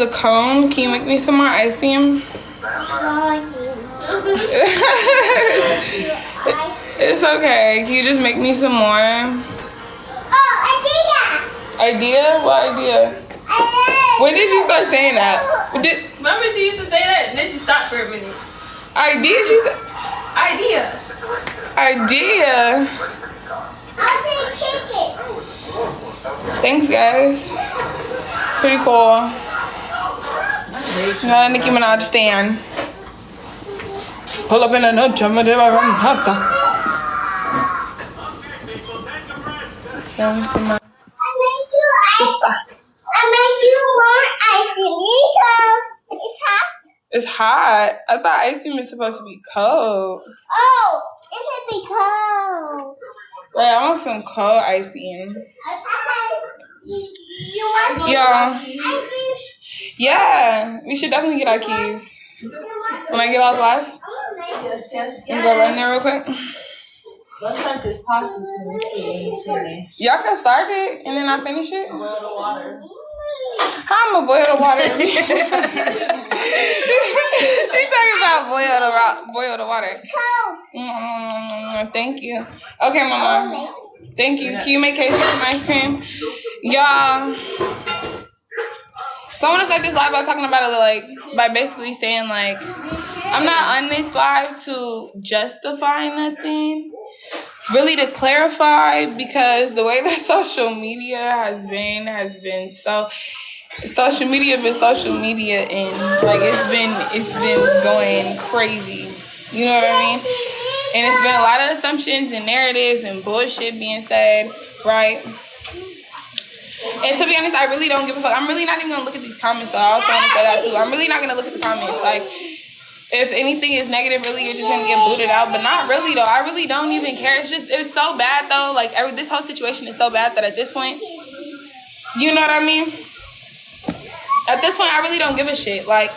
The cone, can you make me some more icing? It's okay. Can you just make me some more? Oh, idea! Idea? What idea? When did you start saying that? Remember she used to say that and then she stopped for a minute. Idea? She said. Idea. Idea. I'll take chicken. Thanks, guys. Pretty cool. Nicki Minaj stan. Pull up in a nut, I make you more icing. It's hot. It's hot. I thought icing was supposed to be cold. Oh, it should be cold. Wait, I want some cold icing. You want Yeah. icing? Yeah, we should definitely get our keys. When I get off live, Yes. and go run there real quick. Let's start this pasta soon too. Finish. Y'all can start it and then I finish it. Boil the water. How I'm gonna boil the water? She's talking about boil the water. Thank you. Okay, Mama. Thank you. Can you make queso some ice cream? Y'all. So I want to start this live by talking about it, like, by basically saying, like, I'm not on this live to justify nothing, really to clarify, because the way that social media has been so, social media, and, like, it's been going crazy, you know what I mean? And it's been a lot of assumptions and narratives and bullshit being said, right? And to be honest, I really don't give a fuck. I'm really not even gonna look at these comments, though. I also want to say that too. I'm really not gonna look at the comments. Like, if anything is negative, really, you're just gonna get booted out. But not really, though. I really don't even care. It's so bad, though. Like, this whole situation is so bad that at this point, you know what I mean? At this point, I really don't give a shit. Like,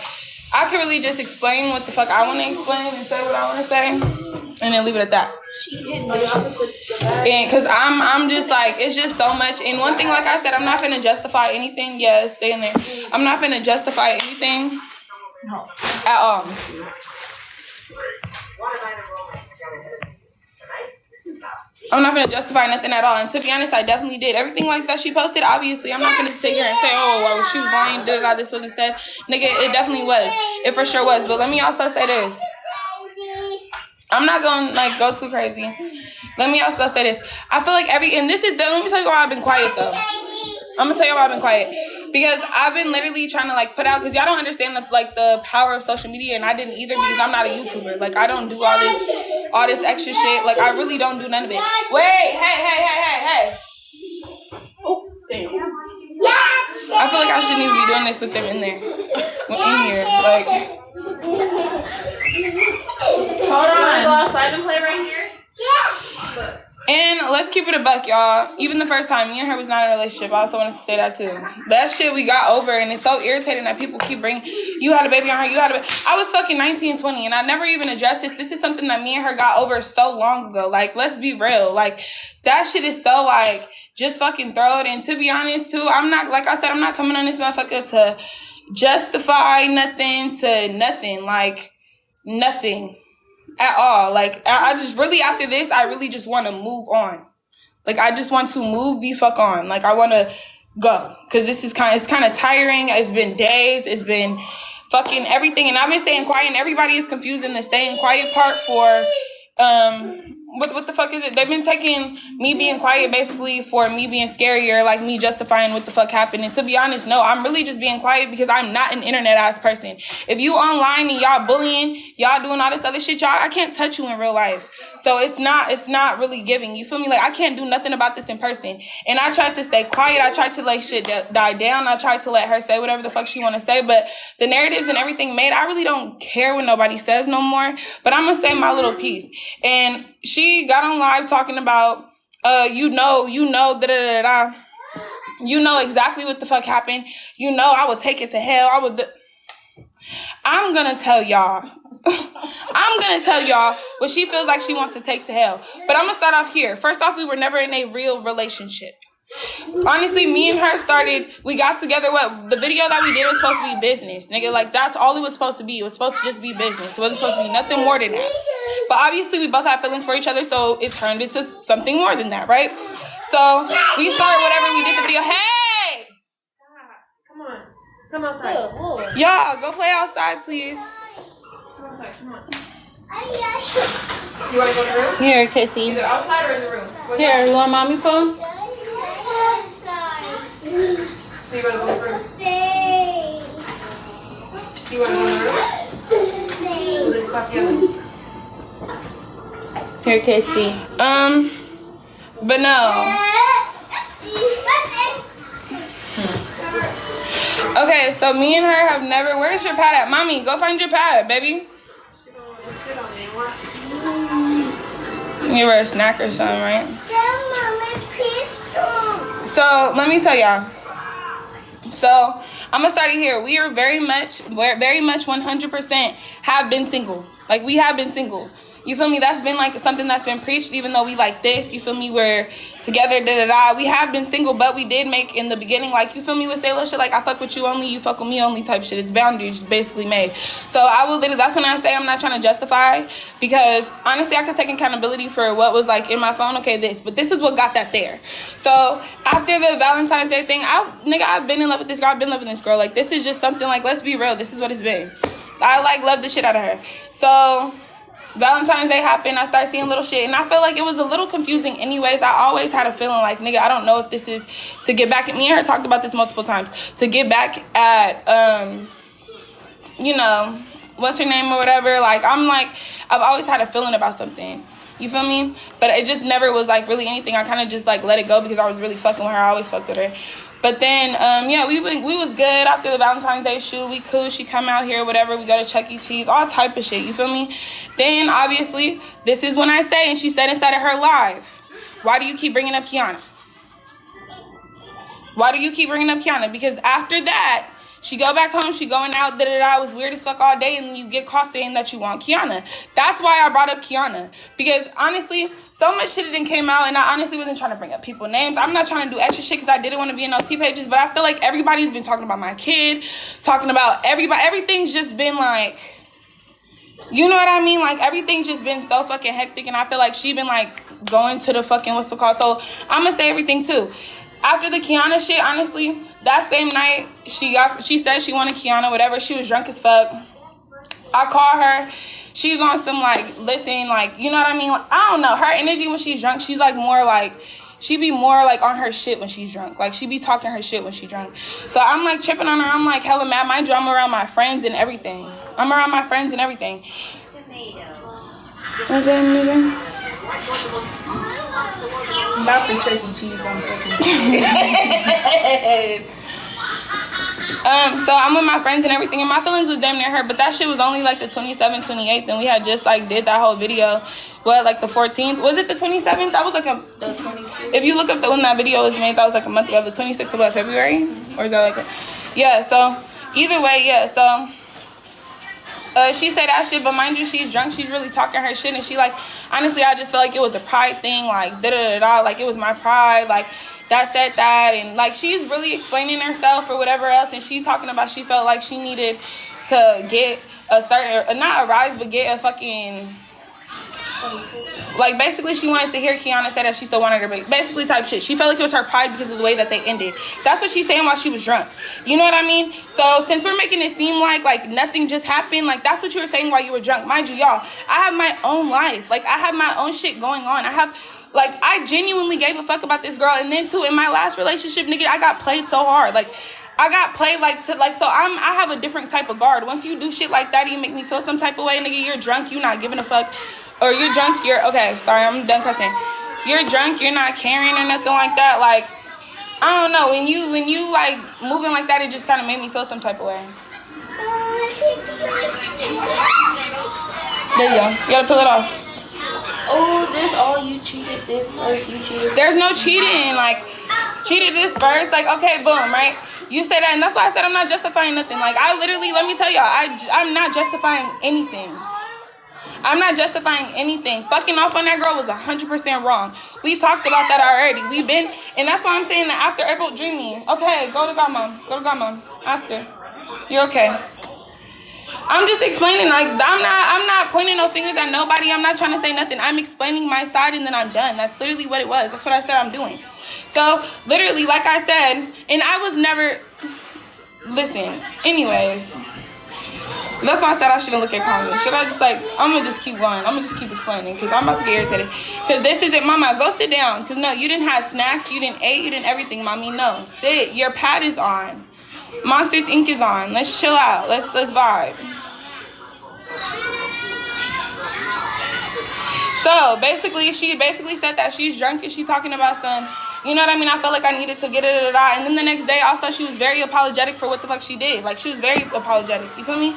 I can really just explain what the fuck I want to explain and say what I want to say, and then leave it at that. And because I'm just like, it's just so much. And one thing, like I said, I'm not gonna justify anything. Yeah, stay in there. I'm not gonna justify anything at all. I'm not gonna justify nothing at all. And to be honest, I definitely did everything like that she posted. Obviously, I'm not gonna sit here and say, oh, well, she was lying, this wasn't said. Nigga, it definitely was. It for sure was. But let me also say this. I'm not gonna like go too crazy. Let me also say this. I feel like let me tell you why I've been quiet though. I'm gonna tell you why I've been quiet. Because I've been literally trying to like put out, because y'all don't understand the power of social media, and I didn't either, because I'm not a YouTuber. Like, I don't do all this extra shit. Like, I really don't do none of it. Wait, hey. Oh, damn. I feel like I shouldn't even be doing this with them in there. In here. Like, Hold on, I go outside and play right here? Yeah. Look. and let's keep it a buck, y'all. Even the first time, me and her was not in a relationship. I also wanted to say that too. That shit we got over, and it's so irritating that people keep bringing, you had a baby on her, I was fucking 19, 20, and I never even addressed this. This is something that me and her got over so long ago. Like, let's be real. Like, that shit is so, like, just fucking throw it. And to be honest, too, I'm not, like I said, I'm not coming on this motherfucker to justify nothing to nothing. Like, nothing. At all. Like, I just really, after this, I really just want to move on. Like, I just want to move the fuck on. Like, I want to go. Because this is kind of tiring. It's been days. It's been fucking everything. And I've been staying quiet. And everybody is confusing the staying quiet part for, what the fuck is it? They've been taking me being quiet basically for me being scarier, like me justifying what the fuck happened. And to be honest, no, I'm really just being quiet because I'm not an internet ass person. If you online and y'all bullying, y'all doing all this other shit, y'all, I can't touch you in real life. So it's not really giving. You feel me? Like, I can't do nothing about this in person. And I tried to stay quiet. I tried to let shit die down. I tried to let her say whatever the fuck she want to say. But the narratives and everything made, I really don't care what nobody says no more. But I'm going to say my little piece. And she got on live talking about, you know, da-da-da-da. You know exactly what the fuck happened. You know I would take it to hell. I'm going to tell y'all. I'm going to tell y'all what she feels like she wants to take to hell. But I'm going to start off here. First off, we were never in a real relationship. Honestly, me and her we got together. What the video that we did was supposed to be business, nigga. Like, that's all it was supposed to be. It was supposed to just be business. It wasn't supposed to be nothing more than that. But obviously, we both have feelings for each other, so it turned into something more than that, right? So we started whatever, we did the video. Hey! Come on. Come outside. Y'all, go play outside, please. Come outside. Come on. You want to go to the room? Here, Kissy. Either outside or in the room. Here, you want mommy phone? So you want to go to the room? You want to go to the room? Let's stop yelling. Here, Kissy. But no. Okay, so me and her have never. Where's your pad at? Mommy, go find your pad, baby. She don't want to sit on it and watch it. Give her a snack or something, right? So let me tell y'all. So I'm gonna start it here. We are very much 100% have been single. Like, we have been single. You feel me? That's been like something that's been preached, even though we like this. You feel me? We're together, da-da-da. We have been single, but we did make in the beginning, like, you feel me, with say little shit like, I fuck with you only, you fuck with me only type shit. It's boundaries basically made. So I will literally, that's when I say I'm not trying to justify, because honestly, I could take accountability for what was like in my phone. Okay, but this is what got that there. So after the Valentine's Day thing, I've been in love with this girl. I've been loving this girl. Like, this is just something, like, let's be real. This is what it's been. I like love the shit out of her. So Valentine's Day happened. I started seeing little shit, and I felt like it was a little confusing anyways. I always had a feeling like, nigga, I don't know if this is to get back at me and her talked about this multiple times, to get back at you know, what's her name or whatever. Like, I've always had a feeling about something. You feel me? But it just never was like really anything. I kind of just like let it go because I was really fucking with her. I always fucked with her. But then, yeah, we was good after the Valentine's Day shoot. We cool. She come out here, whatever. We go to Chuck E. Cheese, all type of shit. You feel me? Then, obviously, this is when I say, and she said inside of her live, why do you keep bringing up Kiana? Why do you keep bringing up Kiana? Because after that, she go back home, she going out, da-da-da, it was weird as fuck all day, and you get caught saying that you want Kiana. That's why I brought up Kiana. Because, honestly, so much shit didn't came out, and I honestly wasn't trying to bring up people's names. I'm not trying to do extra shit because I didn't want to be in OT pages, but I feel like everybody's been talking about my kid, talking about everybody. Everything's just been like, you know what I mean? Like, everything's just been so fucking hectic, and I feel like she been, like, going to the fucking, what's it called? So, I'm going to say everything, too. After the Kiana shit, honestly, that same night, she said she wanted Kiana, whatever. She was drunk as fuck. I call her. She's on some, like, listen, like, you know what I mean? Like, I don't know. Her energy when she's drunk, she's, like, more, like, she be more, like, on her shit when she's drunk. Like, she be talking her shit when she's drunk. So I'm, like, tripping on her. I'm, like, hella mad. My drama around my friends and everything. I'm around my friends and everything. What's that, nigga? Not the Chuck E. Cheese, I'm fucking so I'm with my friends and everything, and my feelings was damn near hurt, but that shit was only like the 27th, 28th, and we had just like did that whole video. What, like the 14th? Was it the 27th? That was like the 26th. If you look up when that video was made, that was like a month ago. The 26th of what, February? Or is that like yeah, so either way, yeah, so she said that shit, but mind you, she's drunk. She's really talking her shit, and she like, honestly, I just felt like it was a pride thing, like da-da-da-da, like it was my pride, like that said that, and like she's really explaining herself or whatever else, and she's talking about she felt like she needed to get a certain, not a rise, but get a fucking, like basically she wanted to hear Kiana say that she still wanted her, but basically type shit. She felt like it was her pride because of the way that they ended. That's what she's saying while she was drunk. You know what I mean? So since we're making it seem like nothing just happened, like that's what you were saying while you were drunk. Mind you, y'all, I have my own life. Like I have my own shit going on. I genuinely gave a fuck about this girl. And then too, in my last relationship, nigga, I got played so hard. Like I got played so I have a different type of guard. Once you do shit like that, you make me feel some type of way, nigga. You're drunk, you not giving a fuck. Or you're drunk, okay, sorry, I'm done cussing. You're drunk, you're not caring or nothing like that. Like, I don't know, when you like moving like that, it just kind of made me feel some type of way. There you go. You gotta pull it off. Oh, this all you cheated this first, you cheated. There's no cheating, like, cheated this first, like, okay, boom, right? You say that, and that's why I said I'm not justifying nothing. Like, I literally, let me tell y'all, I'm not justifying anything. I'm not justifying anything. Fucking off on that girl was 100% wrong. We talked about that already. We've been, and that's why I'm saying that after April dreaming. Okay, go to godmom. Go to godmom. Ask her. You're okay. I'm just explaining, like, I'm not pointing no fingers at nobody. I'm not trying to say nothing. I'm explaining my side and then I'm done. That's literally what it was. That's what I said I'm doing. So, literally, like I said, and I was never, listen, anyways, that's why I said I shouldn't look at comments. Should I just, like, I'm going to just keep going. I'm going to just keep explaining because I'm about to get irritated. Because this isn't, mama, go sit down. Because, no, you didn't have snacks. You didn't eat. You didn't everything, mommy. No, sit. Your pad is on. Monsters Inc. is on. Let's chill out. Let's vibe. So basically, she basically said that she's drunk and she's talking about some, you know what I mean? I felt like I needed to get it out. And then the next day, also, she was very apologetic for what the fuck she did. Like, she was very apologetic. You feel me?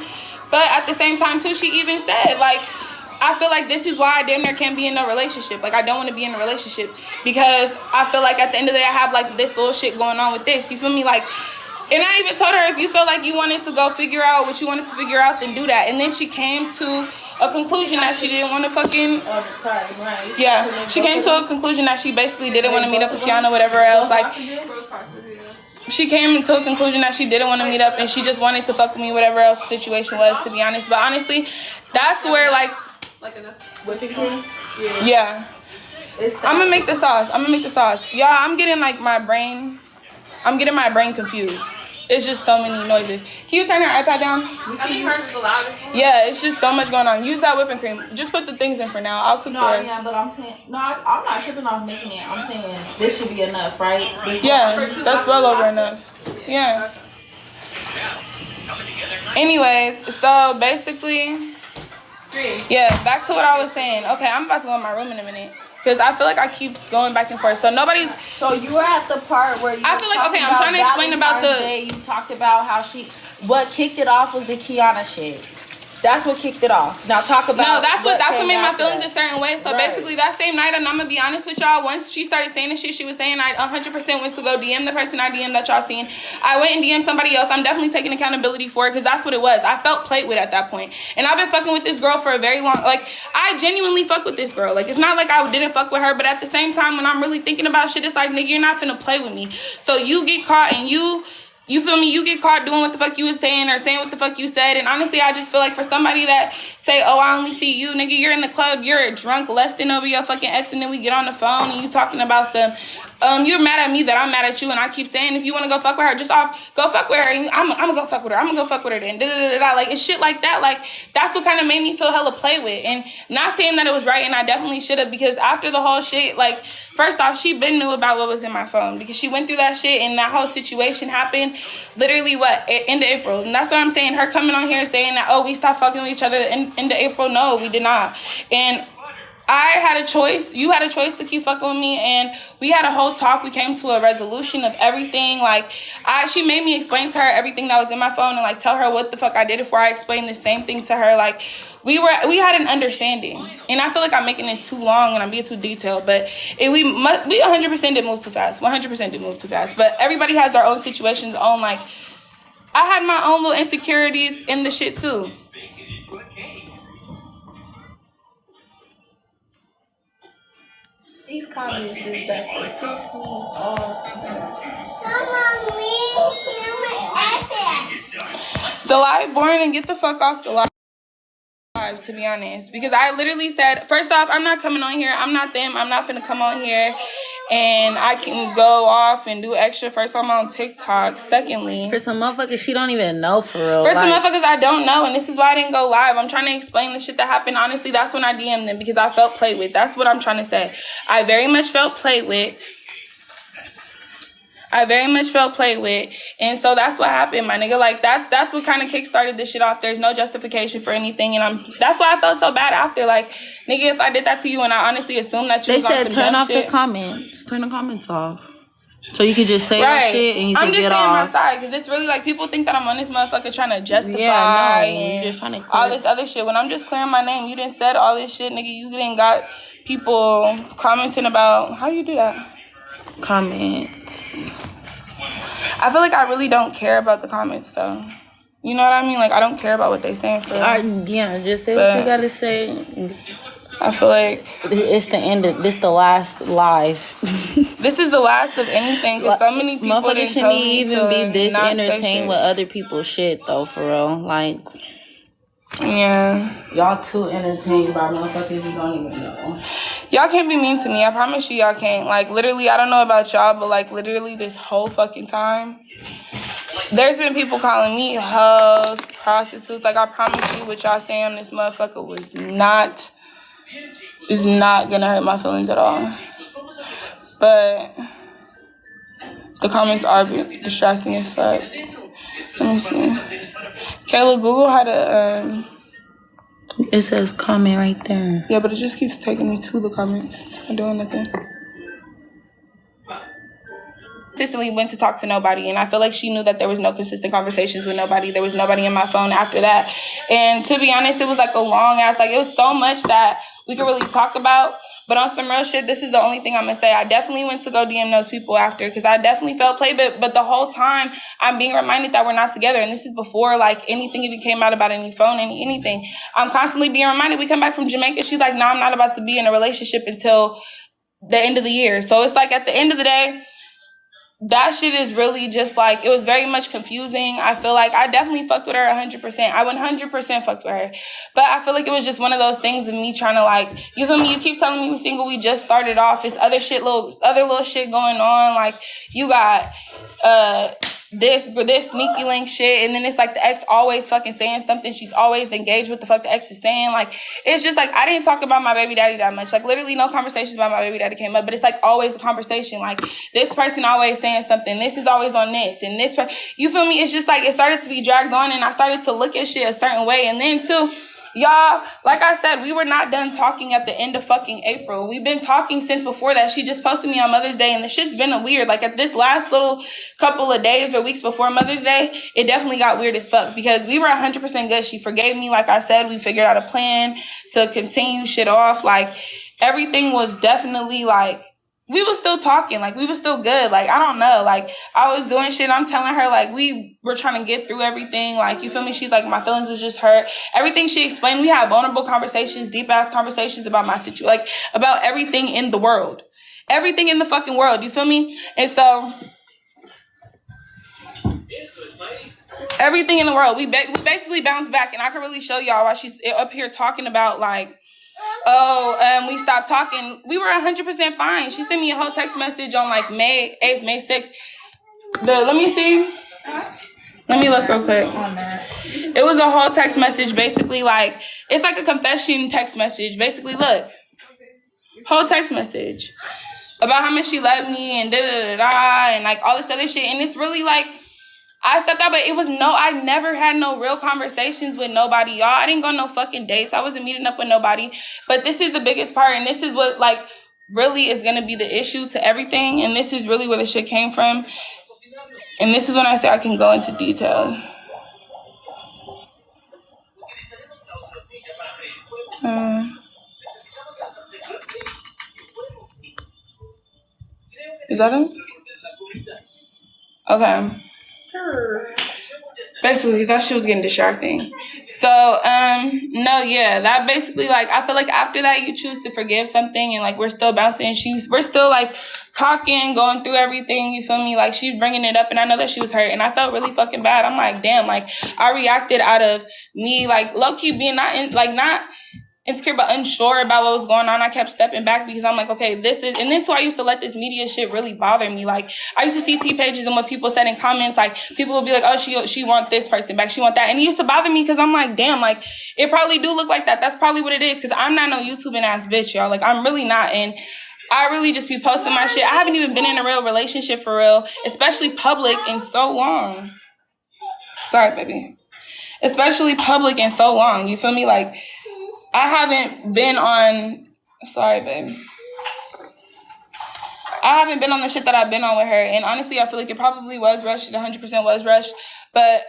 But at the same time, too, she even said, like, I feel like this is why I damn near can't be in a relationship. Like, I don't want to be in a relationship because I feel like at the end of the day, I have, like, this little shit going on with this. You feel me? Like, and I even told her, if you felt like you wanted to go figure out what you wanted to figure out, then do that. And then she came to a conclusion that she didn't want to fucking... Yeah, she came to a conclusion that she basically didn't want to meet up with Kiana, whatever else. Like, she came to a conclusion that she didn't want to meet up and she just wanted to fuck with me, whatever else the situation was, to be honest. But honestly, that's where, like... Whipping cream? Yeah. I'm gonna make the sauce. Y'all, I'm getting, like, my brain confused. It's just so many noises. Can you turn her iPad down? I think hers is the loudest. Yeah, it's just so much going on. Use that whipping cream. Just put the things in for now. I'll cook the rest. Yeah, but I'm saying, I'm not tripping off making it. I'm saying this should be enough, right? Yeah, that's well over enough. Yeah. Anyways, so basically, yeah, back to what I was saying. Okay, I'm about to go in my room in a minute. Because I feel like I keep going back and forth. So nobody's... So you were at the part where you I feel like, okay, I'm trying to explain about the... Day, you talked about how she... What kicked it off was the Kiana shit. That's what kicked it off. Now talk about... No, that's what made my feelings a certain way. So basically, that same night, and I'm going to be honest with y'all, once she started saying the shit she was saying, I 100% went to go DM the person I DM'd that y'all seen. I went and DM'd somebody else. I'm definitely taking accountability for it because that's what it was. I felt played with at that point. And I've been fucking with this girl for a very long... Like, I genuinely fuck with this girl. Like, it's not like I didn't fuck with her, but at the same time, when I'm really thinking about shit, it's like, nigga, you're not finna play with me. So you get caught and you feel me? You get caught doing what the fuck you was saying or saying what the fuck you said. And honestly, I just feel like for somebody that say, oh, I only see you, nigga, you're in the club, you're drunk, lusting over your fucking ex, and then we get on the phone and you talking about some, you're mad at me that I'm mad at you, and I keep saying, if you want to go fuck with her, just go fuck with her, and I'm gonna go fuck with her, then, like, it's shit like that. Like, that's what kind of made me feel hella play with. And not saying that it was right, and I definitely should have, because after the whole shit, like, first off, she been knew about what was in my phone, because she went through that shit, and that whole situation happened literally, end of April. And that's what I'm saying, her coming on here saying that, oh, we stopped fucking with each other end of April. No, we did not. And I had a choice. You had a choice to keep fucking with me, and we had a whole talk. We came to a resolution of everything. Like, she made me explain to her everything that was in my phone and, like, tell her what the fuck I did before I explained the same thing to her. Like, we had an understanding. And I feel like I'm making this too long and I'm being too detailed, but we 100% did move too fast. 100% did move too fast. But everybody has their own situations, own, like, I had my own little insecurities in the shit too. These comments is that to piss me off. The live boring, and get the fuck off the live, to be honest. Because I literally said, first off, I'm not coming on here. I'm not them. I'm not finna come on here and I can go off and do extra. First, I'm on TikTok. Secondly, for some motherfuckers she don't even know for real. For some motherfuckers I don't know, and this is why I didn't go live. I'm trying to explain the shit that happened. Honestly, that's when I DM'd them, because I felt played with. That's what I'm trying to say. I very much felt played with. And so that's what happened, my nigga. Like, that's what kind of kickstarted this shit off. There's no justification for anything, and that's why I felt so bad after. Like, nigga, if I did that to you and I honestly assumed that you was on some dumb shit. They said turn off the comments. Turn the comments off. So you can just say that shit and you can get off. I'm just saying my side, because it's really like people think that I'm on this motherfucker trying to justify and you're just trying to all this other shit. When I'm just clearing my name, you done said all this shit, nigga. You done got people commenting about, how do you do that? Comments. I feel like I really don't care about the comments, though. You know what I mean? Like, I don't care about what they saying for real. Yeah, just say what you gotta say. I feel like it's the end of this, the last live. This is the last of anything, because so many people didn't tell me even to be this not entertained with other people's shit though, for real. Like, yeah, y'all too entertained by motherfuckers you don't even know. Y'all can't be mean to me. I promise you, y'all can't. Like, literally, I don't know about y'all, but like, literally, this whole fucking time, there's been people calling me hoes, prostitutes. Like, I promise you, what y'all saying on this motherfucker is not gonna hurt my feelings at all. But the comments are distracting as fuck. Let me see. Kayla, Google how to, It says comment right there. yeah, but it just keeps taking me to the comments. It's not doing nothing. Consistently went to talk to nobody, and I feel like she knew that there was no consistent conversations with nobody. There was nobody in my phone after that. And to be honest, it was like a long ass, like, it was so much that we could really talk about. But on some real shit, this is the only thing I'm gonna say. I definitely went to go DM those people after, because I definitely felt played. But the whole time, I'm being reminded that we're not together. And this is before, like, anything even came out about any phone, anything. I'm constantly being reminded. We come back from Jamaica. She's like, no, I'm not about to be in a relationship until the end of the year. So it's like, at the end of the day, that shit is really just like, it was very much confusing. I feel like I definitely fucked with her 100%. I 100% fucked with her. But I feel like it was just one of those things of me trying to, like, you feel me? You keep telling me we're single. We just started off. It's other little shit going on. Like, you got this sneaky link shit, and then it's like the ex always fucking saying something. She's always engaged with the fuck the ex is saying. Like, it's just like, I didn't talk about my baby daddy that much. Like, literally no conversations about my baby daddy came up, but it's like always a conversation. Like, this person always saying something. This is always on this, and this, you feel me? It's just like, it started to be dragged on, and I started to look at shit a certain way. And then too, y'all, like I said, we were not done talking at the end of fucking April. We've been talking since before that. She just posted me on Mother's Day, and the shit's been weird. Like, at this last little couple of days or weeks before Mother's Day, it definitely got weird as fuck, because we were 100% good. She forgave me. Like I said, we figured out a plan to continue shit off. Like, everything was definitely like, we were still talking, like, we were still good. Like, I don't know, like, I was doing shit. I'm telling her, like, we were trying to get through everything. Like, you feel me? She's like, my feelings was just hurt. Everything she explained, we had vulnerable conversations, deep ass conversations about my situation, like, about everything in the world, everything in the fucking world. You feel me? And so, everything in the world, we basically bounced back, and I can really show y'all why she's up here talking about, like, we stopped talking. We were 100% fine. She sent me a whole text message on like May 8th, May 6th. Let me see. Let me look real quick. It was a whole text message, basically like, it's like a confession text message. Basically, look. Whole text message about how much she loved me and da-da-da-da and like all this other shit. And it's really like, I stepped out, but I never had no real conversations with nobody, y'all. I didn't go on no fucking dates. I wasn't meeting up with nobody. But this is the biggest part, and this is what, like, really is going to be the issue to everything. And this is really where the shit came from. And this is when I say I can go into detail. Is that it? Okay. Basically, because that shit was getting distracting. So, no, yeah, that basically, like, I feel like after that, you choose to forgive something, and, like, we're still bouncing. We're still, like, talking, going through everything, you feel me? Like, she's bringing it up, and I know that she was hurt, and I felt really fucking bad. I'm like, damn, like, I reacted out of me, like, low-key being not insecure but unsure about what was going on. I kept stepping back because I'm like, okay, this is, and then so I used to let this media shit really bother me. Like, I used to see T pages and what people said in comments, like, people would be like, oh, she want this person back, she want that, and it used to bother me because I'm like, damn, like, it probably do look like that. That's probably what it is, because I'm not no YouTubing ass bitch, y'all. Like, I'm really not, and I really just be posting my shit. I haven't even been in a real relationship for real, especially public, in so long. Sorry, baby. Especially public in so long, you feel me? Like, I haven't been on, sorry, babe. I haven't been on the shit that I've been on with her. And honestly, I feel like it probably was rushed. It 100% was rushed. But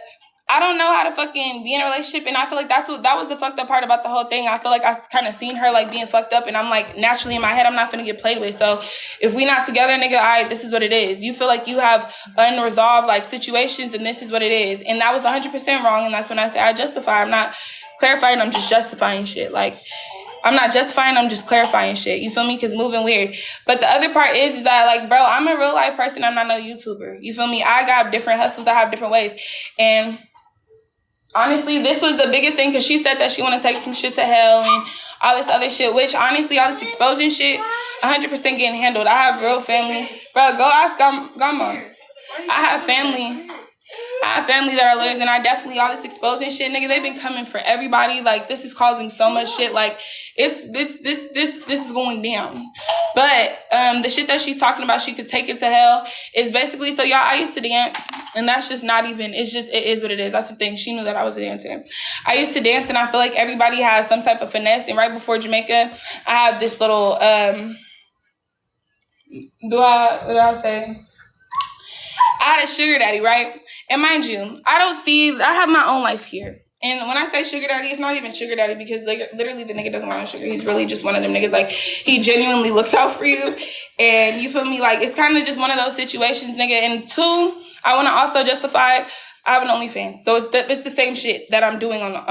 I don't know how to fucking be in a relationship, and I feel like that was the fucked up part about the whole thing. I feel like I kind of seen her like being fucked up, and I'm like, naturally in my head, I'm not finna get played with. So if we not together, nigga, this is what it is. You feel like you have unresolved like situations, and this is what it is. And that was 100% wrong, and that's when I say I justify. I'm not clarifying, I'm just justifying shit. Like, I'm not justifying, I'm just clarifying shit. You feel me? Because moving weird. But the other part is that, like, bro, I'm a real life person. I'm not no YouTuber. You feel me? I got different hustles. I have different ways. And honestly, this was the biggest thing because she said that she want to take some shit to hell and all this other shit, which honestly, all this exposing shit, 100% getting handled. I have real family. Bro, go ask Grandma. I have family that are lawyers, and I definitely, all this exposing shit, nigga, they've been coming for everybody. Like, this is causing so much shit. Like, this is going down. But the shit that she's talking about, she could take it to hell, is basically, so y'all, I used to dance, and that's just not even, it's just, it is what it is. That's the thing. She knew that I was a dancer. I used to dance, and I feel like everybody has some type of finesse, and right before Jamaica, I have this little, what did I say? I had a sugar daddy, right? And mind you, I have my own life here. And when I say sugar daddy, it's not even sugar daddy because like, literally the nigga doesn't want no sugar. He's really just one of them niggas. Like, he genuinely looks out for you. And you feel me? Like, it's kind of just one of those situations, nigga. And two, I want to also justify, I have an OnlyFans. So it's the same shit that I'm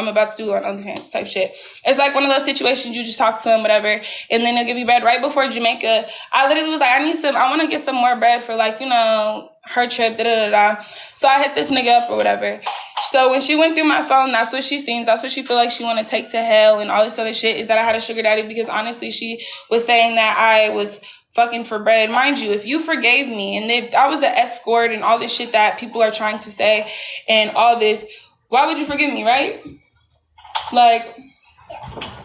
about to do on OnlyFans type shit. It's like one of those situations you just talk to him, whatever, and then they'll give you bread. Right before Jamaica, I literally was like, I want to get some more bread for like, you know, her trip, da-da-da-da. So I hit this nigga up or whatever. So when she went through my phone, that's what she seems. That's what she feel like she want to take to hell and all this other shit, is that I had a sugar daddy, because honestly, she was saying that I was fucking for bread. Mind you, if you forgave me and if I was an escort and all this shit that people are trying to say and all this, why would you forgive me, right? Like,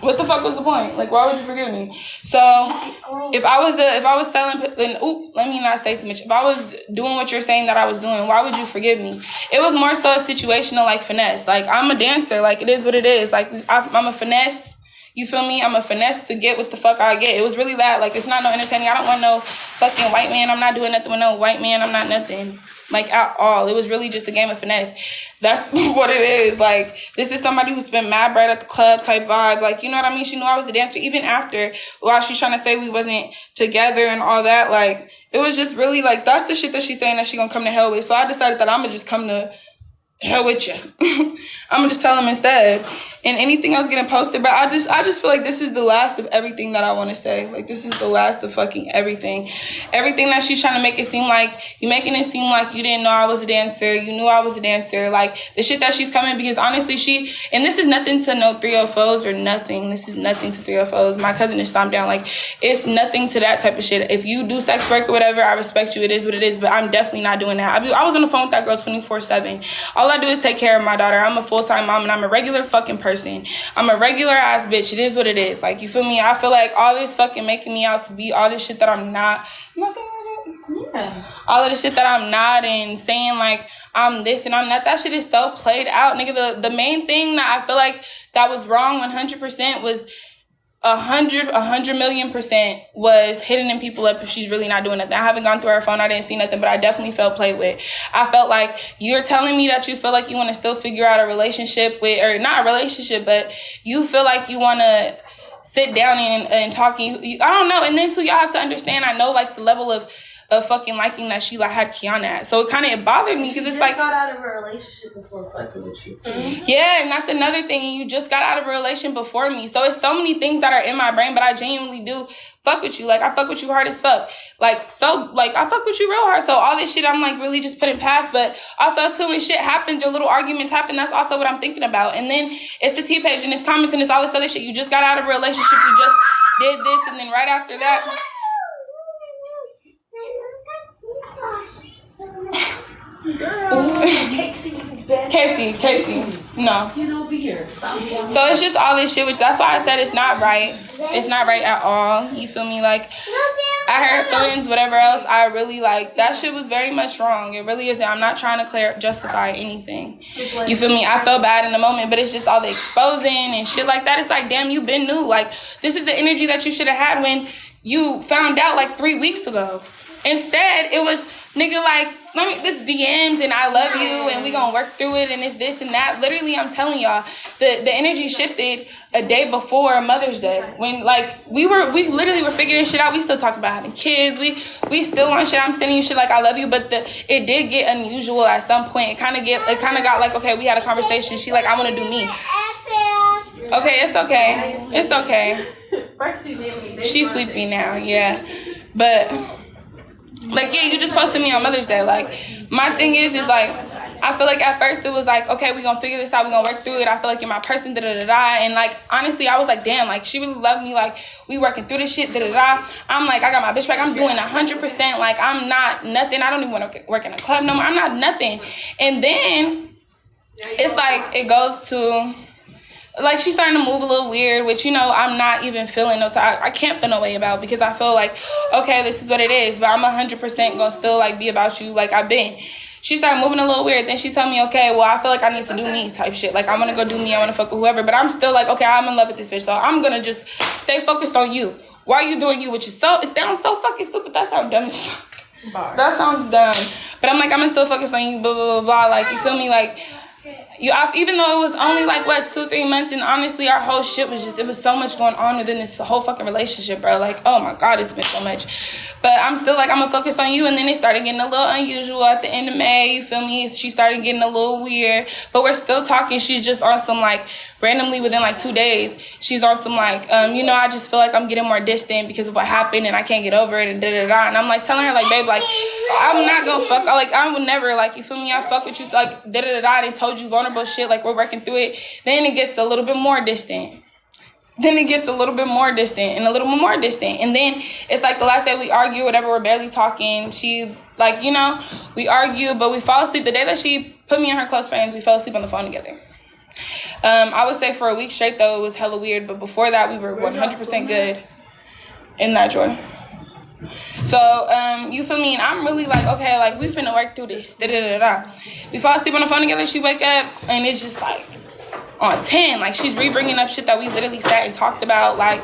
what the fuck was the point? Like, why would you forgive me? So if I was selling, let me not say too much. If I was doing what you're saying that I was doing, why would you forgive me? It was more so a situational, like, finesse. Like, I'm a dancer. Like, it is what it is. Like, I'm a finesse. You feel me? I'm a finesse to get what the fuck I get. It was really that. Like, it's not no entertaining. I don't want no fucking white man. I'm not doing nothing with no white man. I'm not nothing. Like, at all. It was really just a game of finesse. That's what it is. Like, this is somebody who spent mad bread at the club type vibe. Like, you know what I mean? She knew I was a dancer. Even after, while she's trying to say we wasn't together and all that, like, it was just really, like, that's the shit that she's saying that she gonna come to hell with. So I decided that I'm gonna just come to hell with you. I'm gonna just tell him instead. And anything else getting posted, but I just feel like this is the last of everything that I want to say. Like, this is the last of fucking everything. Everything that she's trying to make it seem like, you making it seem like you didn't know I was a dancer, you knew I was a dancer. Like, the shit that she's coming, because honestly, and this is nothing to no 304s or nothing. This is nothing to 304s. My cousin is stomped down. Like, it's nothing to that type of shit. If you do sex work or whatever, I respect you. It is what it is, but I'm definitely not doing that. I was on the phone with that girl 24/7. All I do is take care of my daughter. I'm a full-time mom, and I'm a regular fucking person. I'm a regular ass bitch. It is what it is. Like, you feel me? I feel like all this fucking making me out to be all this shit that I'm not. Am I saying that? Yeah. All of the shit that I'm not, and saying like I'm this and I'm that. That shit is so played out, nigga. The main thing that I feel like that was wrong 100% was 100,000,000% was hitting people up if she's really not doing nothing. I haven't gone through her phone. I didn't see nothing, but I definitely felt played with. I felt like you're telling me that you feel like you want to still figure out a relationship with, or not a relationship, but you feel like you want to sit down and talk. I don't know. And then too, y'all have to understand, I know like the level of fucking liking that she like had Kiana at. So it bothered me because it's like, got out of a relationship before fucking with you too. Mm-hmm. Yeah, and that's another thing. And you just got out of a relation before me. So it's so many things that are in my brain, but I genuinely do fuck with you. Like, I fuck with you hard as fuck. Like, so, like, I fuck with you real hard. So all this shit I'm like really just putting past. But also too, when shit happens or little arguments happen, that's also what I'm thinking about. And then it's the T-page and it's comments and it's all this other shit. You just got out of a relationship. You just did this. And then right after that, Casey, no. Get over here. Stop. So it's just all this shit, which that's why I said it's not right. It's not right at all. You feel me? Like, I hurt feelings, whatever else. I really like that shit was very much wrong. It really isn't. I'm not trying to justify anything. You feel me? I felt bad in the moment, but it's just all the exposing and shit like that. It's like, damn, you been new. Like, this is the energy that you should have had when you found out like 3 weeks ago. Instead, it was, nigga, like, this DMs and I love you and we gonna work through it and it's this and that. Literally, I'm telling y'all, the energy shifted a day before Mother's Day when like we literally were figuring shit out. We still talked about having kids. We still on shit. I'm sending you shit like I love you, but it did get unusual at some point. It kind of got like, okay, we had a conversation. She like, I want to do me. Okay, it's okay. It's okay. She's sleepy now, yeah. But like, yeah, you just posted me on Mother's Day. Like, my thing is like, I feel like at first it was like, okay, we gonna figure this out, we gonna work through it. I feel like you're my person, da-da-da-da. And like, honestly, I was like, damn, like, she really loved me. Like, we working through this shit, da-da-da. I'm like, I got my bitch back. I'm doing 100%. Like, I'm not nothing. I don't even want to work in a club no more. I'm not nothing. And then it's like, it goes to... like, she's starting to move a little weird, which, you know, I'm not even feeling no time. I can't feel no way about because I feel like, okay, this is what it is, but I'm 100% gonna still, like, be about you like I've been. She started moving a little weird. Then she told me, okay, well, I feel like I need to do me type shit. Like, I'm gonna go do me. I wanna fuck with whoever. But I'm still like, okay, I'm in love with this bitch. So I'm gonna just stay focused on you. Why are you doing you? Which is it sounds so fucking stupid. That sounds dumb as fuck. That sounds dumb. But I'm like, I'm gonna still focus on you, blah, blah, blah, blah. Like, you feel me? Like, even though it was only like 2-3 months, and honestly our whole shit was just, it was so much going on within this whole fucking relationship, bro. Like, oh my god, it's been so much. But I'm still like, I'm gonna focus on you. And then it started getting a little unusual at the end of May, you feel me? She started getting a little weird, but we're still talking. She's just on some like, randomly within like 2 days, she's on some like, you know, I just feel like I'm getting more distant because of what happened and I can't get over it and da-da-da. And I'm like telling her like, babe, like, I'm not gonna fuck, like, I would never, like, you feel me? I fuck with you, like, da-da-da-da. They told you vulnerable shit, like, we're working through it. Then it gets a little bit more distant. Then it gets a little bit more distant and a little more distant. And then it's like the last day we argue, whatever, we're barely talking. She, like, you know, we argue, but we fall asleep. The day that she put me in her close friends, we fell asleep on the phone together. I would say for a week straight, though, it was hella weird. But before that, we were 100% good in that drawer. So, you feel me? And I'm really like, okay, like, we finna work through this. Da-da-da-da. We fall asleep on the phone together. She wake up, and it's just like on 10. Like, she's re-bringing up shit that we literally sat and talked about. Like,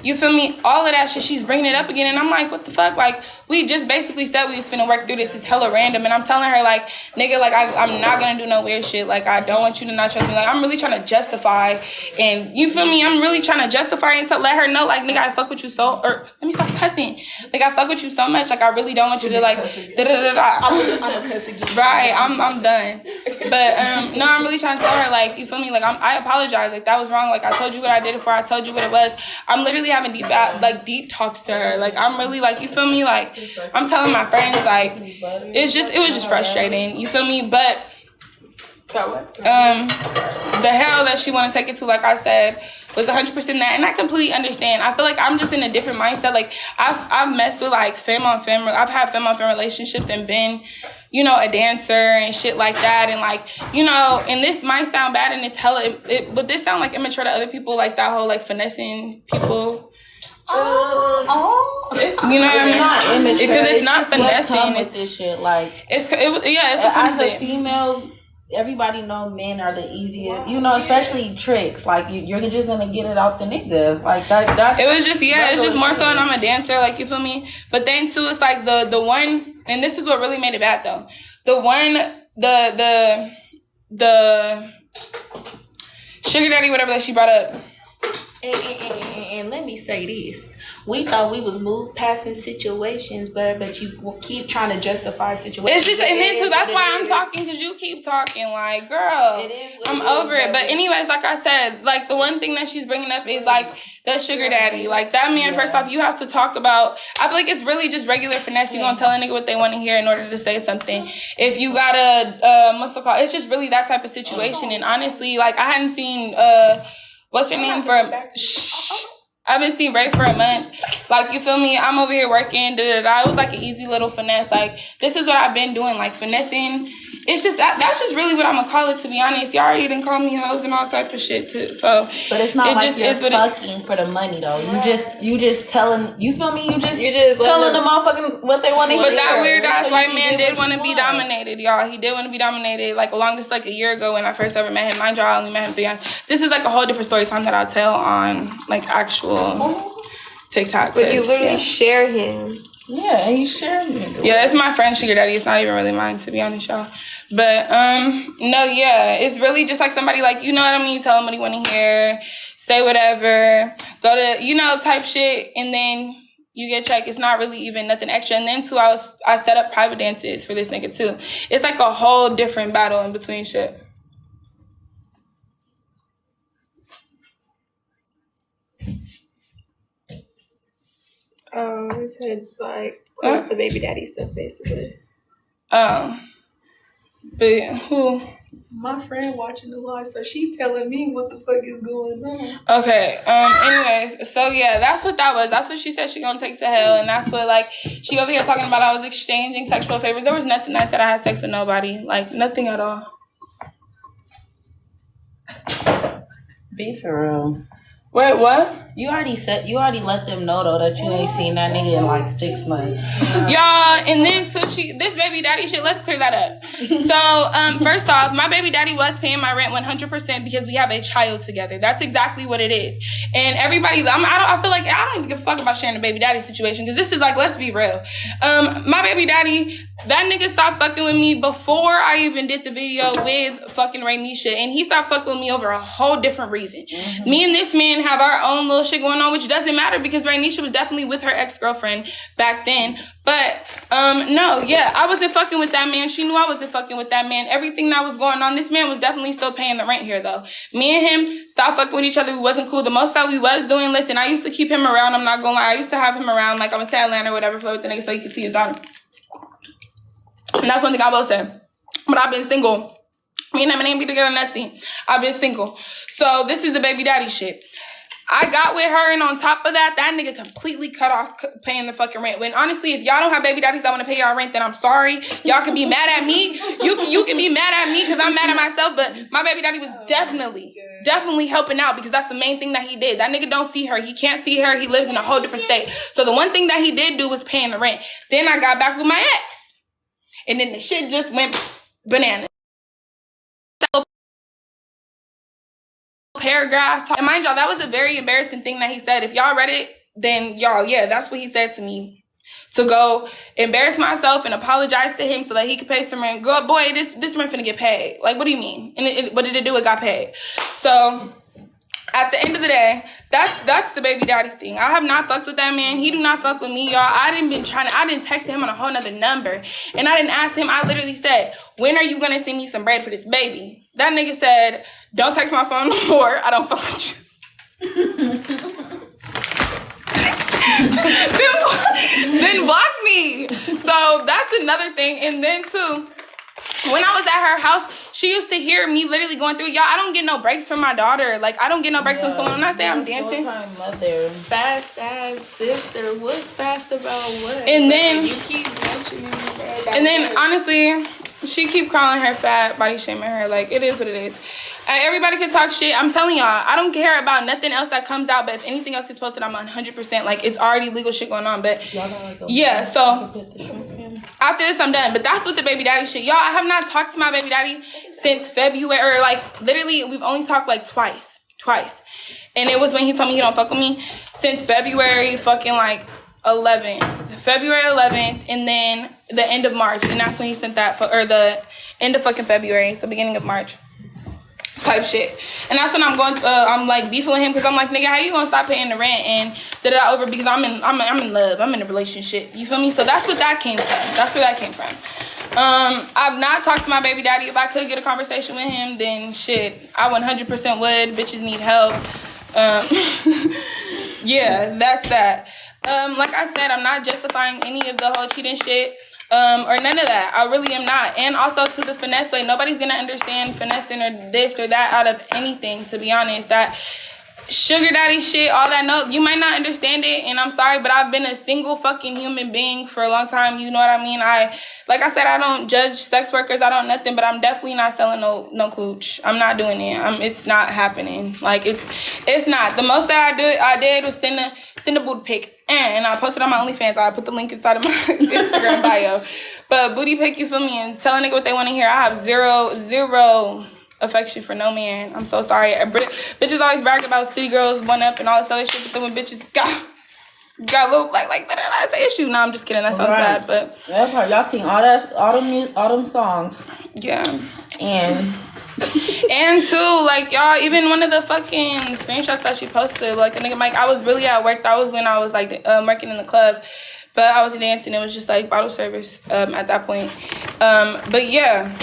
you feel me? All of that shit, she's bringing it up again. And I'm like, what the fuck? Like, we just basically said we was finna work through this. It's hella random. And I'm telling her, like, nigga, like, I'm not gonna do no weird shit. Like, I don't want you to not trust me. Like, I'm really trying to justify. And you feel me? I'm really trying to justify and to let her know, like, nigga, I fuck with you so, or let me stop cussing. Like, I fuck with you so much. Like, I really don't want you to, like, da-da-da-da. I'm a cuss again. Right, I'm done. But, no, I'm really trying to tell her, like, you feel me? Like, I apologize. Like, that was wrong. Like, I told you what I did before. I told you what it was. I'm literally having deep talks to her. Like, I'm really, like, you feel me? Like, I'm telling my friends, like, it was just frustrating. You feel me? But the hell that she want to take it to, like I said, was 100% that. And I completely understand. I feel like I'm just in a different mindset. Like, I've messed with, like, femme on femme. I've had femme on femme relationships and been, you know, a dancer and shit like that. And, like, you know, and this might sound bad and it's hella, but this sound, like, immature to other people. Like, that whole, like, finessing people. You know what I mean? Because it's not finessing. It's this shit. Like, it's a as a female, everybody know men are the easiest. You know, especially tricks. Like, you're just gonna get it out the nigga. Like that's. It was just it's just more so. And I'm a dancer. Like, you feel me? But then too, it's like the one, and this is what really made it bad though. The one, the sugar daddy, whatever that she brought up. And let me say this. We thought we was moved past in situations, but you keep trying to justify situations. It's just, and then too, that's why I'm talking, because you keep talking, like, girl, I'm over it. But anyways, like I said, like, the one thing that she's bringing up is, like, the sugar daddy. Like, that man, first off, you have to talk about, I feel like it's really just regular finesse. You're going to tell a nigga what they want to hear in order to say something. If you got a muscle call, it's just really that type of situation. And honestly, like, I hadn't seen, what's your name I haven't seen Ray for a month. Like, you feel me? I'm over here working, da-da-da. It was like an easy little finesse. Like, this is what I've been doing, like, finessing. It's just, that's just really what I'm gonna call it, to be honest. Y'all already done call me hoes and all type of shit, too. So, but it's not like you're fucking for the money, though. You just telling, you feel me? You just telling them motherfucking what they want to hear. But that weird-ass white man did want to be dominated, y'all. He did want to be dominated, like, along this, like, a year ago when I first ever met him. Mind y'all, I only met him 3 years. This is, like, a whole different story time that I'll tell on, like, actual TikTok. But you literally share him. Yeah, and you share me. Yeah, it's my friend's sugar daddy. It's not even really mine, to be honest, y'all. But no, yeah, it's really just like somebody like, you know what I mean? Tell them what you want to hear, say whatever, go to, you know, type shit, and then you get checked. It's not really even nothing extra. And then too, I set up private dances for this nigga too. It's like a whole different battle in between shit. It said like the baby daddy stuff basically. But who? My friend watching the live, so she telling me what the fuck is going on. Okay. Anyways, so yeah, that's what that was. That's what she said she gonna take to hell, and that's what like she over here talking about. I was exchanging sexual favors. There was nothing I said I had sex with nobody. Like nothing at all. Be for real. Wait, what? You already let them know though that you ain't seen that nigga in like 6 months. Y'all, and then too, this baby daddy shit, let's clear that up. So, first off, my baby daddy was paying my rent 100% because we have a child together. That's exactly what it is. And everybody, I feel like I don't even give a fuck about sharing the baby daddy situation because this is like, let's be real. My baby daddy, that nigga stopped fucking with me before I even did the video with fucking Raysowavyy, and he stopped fucking with me over a whole different reason. Mm-hmm. Me and this man have our own little shit going on, which doesn't matter because Raysowavyy was definitely with her ex-girlfriend back then. But no, yeah, I wasn't fucking with that man. She knew I wasn't fucking with that man. Everything that was going on, this man was definitely still paying the rent here though. Me and him stopped fucking with each other. We wasn't cool. The most that we was doing, listen, I used to keep him around. I'm not gonna lie. I used to have him around, like I went to Atlanta or whatever, flirt with the nigga so he could see his daughter. And that's one thing I will say. But I've been single. Me and him ain't be together, nothing. I've been single. So this is the baby daddy shit. I got with her, and on top of that, that nigga completely cut off paying the fucking rent. When honestly, if y'all don't have baby daddies that want to pay y'all rent, then I'm sorry. Y'all can be mad at me. You can be mad at me because I'm mad at myself. But my baby daddy was definitely helping out because that's the main thing that he did. That nigga don't see her. He can't see her. He lives in a whole different state. So the one thing that he did do was paying the rent. Then I got back with my ex, and then the shit just went bananas. Paragraph, and mind y'all, that was a very embarrassing thing that he said. If y'all read it, then y'all, yeah, that's what he said to me, to go embarrass myself and apologize to him so that he could pay some rent. Girl, boy, this rent finna get paid. Like, what do you mean? And what did it do? It got paid. So at the end of the day, that's the baby daddy thing. I have not fucked with that man. He do not fuck with me, y'all. I didn't text him on a whole nother number, and I didn't ask him. I literally said, when are you gonna send me some bread for this baby? That nigga said, don't text my phone no more. I don't fuck with you. then block me. So that's another thing. And then too, when I was at her house, she used to hear me literally going through, y'all, I don't get no breaks from my daughter. Like, I don't get no breaks from someone. When I say I'm dancing. Mother. Fast ass sister. What's fast about what? And then you keep mentioning me. And then honestly, she keep calling her fat, body shaming her. Like, it is what it is. Everybody can talk shit. I'm telling y'all, I don't care about nothing else that comes out. But if anything else is posted, I'm 100%. Like, it's already legal shit going on. But yeah, so after this, I'm done. But that's with the baby daddy shit. Y'all, I have not talked to my baby daddy since February. Or like, literally, we've only talked like twice. And it was when he told me he don't fuck with me. Since February fucking like 11th. February 11th. And then the end of March. And that's when he sent that, or the end of fucking February. So beginning of March. Type shit. And that's when I'm going I'm like beefing with him because I'm like, nigga, how you gonna stop paying the rent and da over because I'm in love, I'm in a relationship, you feel me? So that's what that came from. That's where that came from. I've not talked to my baby daddy. If I could get a conversation with him, then shit, I 100% would. Bitches need help. Yeah, that's that. Like I said, I'm not justifying any of the whole cheating shit. Or none of that. I really am not. And also to the finesse way, nobody's gonna understand finessing or this or that out of anything, to be honest. That sugar daddy shit, all that, no, you might not understand it, and I'm sorry, but I've been a single fucking human being for a long time, you know what I mean? Like I said, I don't judge sex workers, I don't nothing, but I'm definitely not selling no cooch. I'm not doing it. It's not happening. Like, it's not. The most that I did was send a booty pic, and I posted on my OnlyFans. I put the link inside of my Instagram bio. But booty pic, you feel me, and tell a nigga what they want to hear. I have zero affection for no man. I'm so sorry. Bitches always brag about city girls, one up, and all this other shit, but then when bitches got got a little like that's an issue. No, I'm just kidding. That sounds bad, but that part, y'all seen all them songs. Yeah. And too, like, y'all, even one of the fucking screenshots that she posted, like, the nigga Mike, I was really at work. That was when I was, like, working in the club. But I was dancing. It was just, like, bottle service at that point. But, yeah.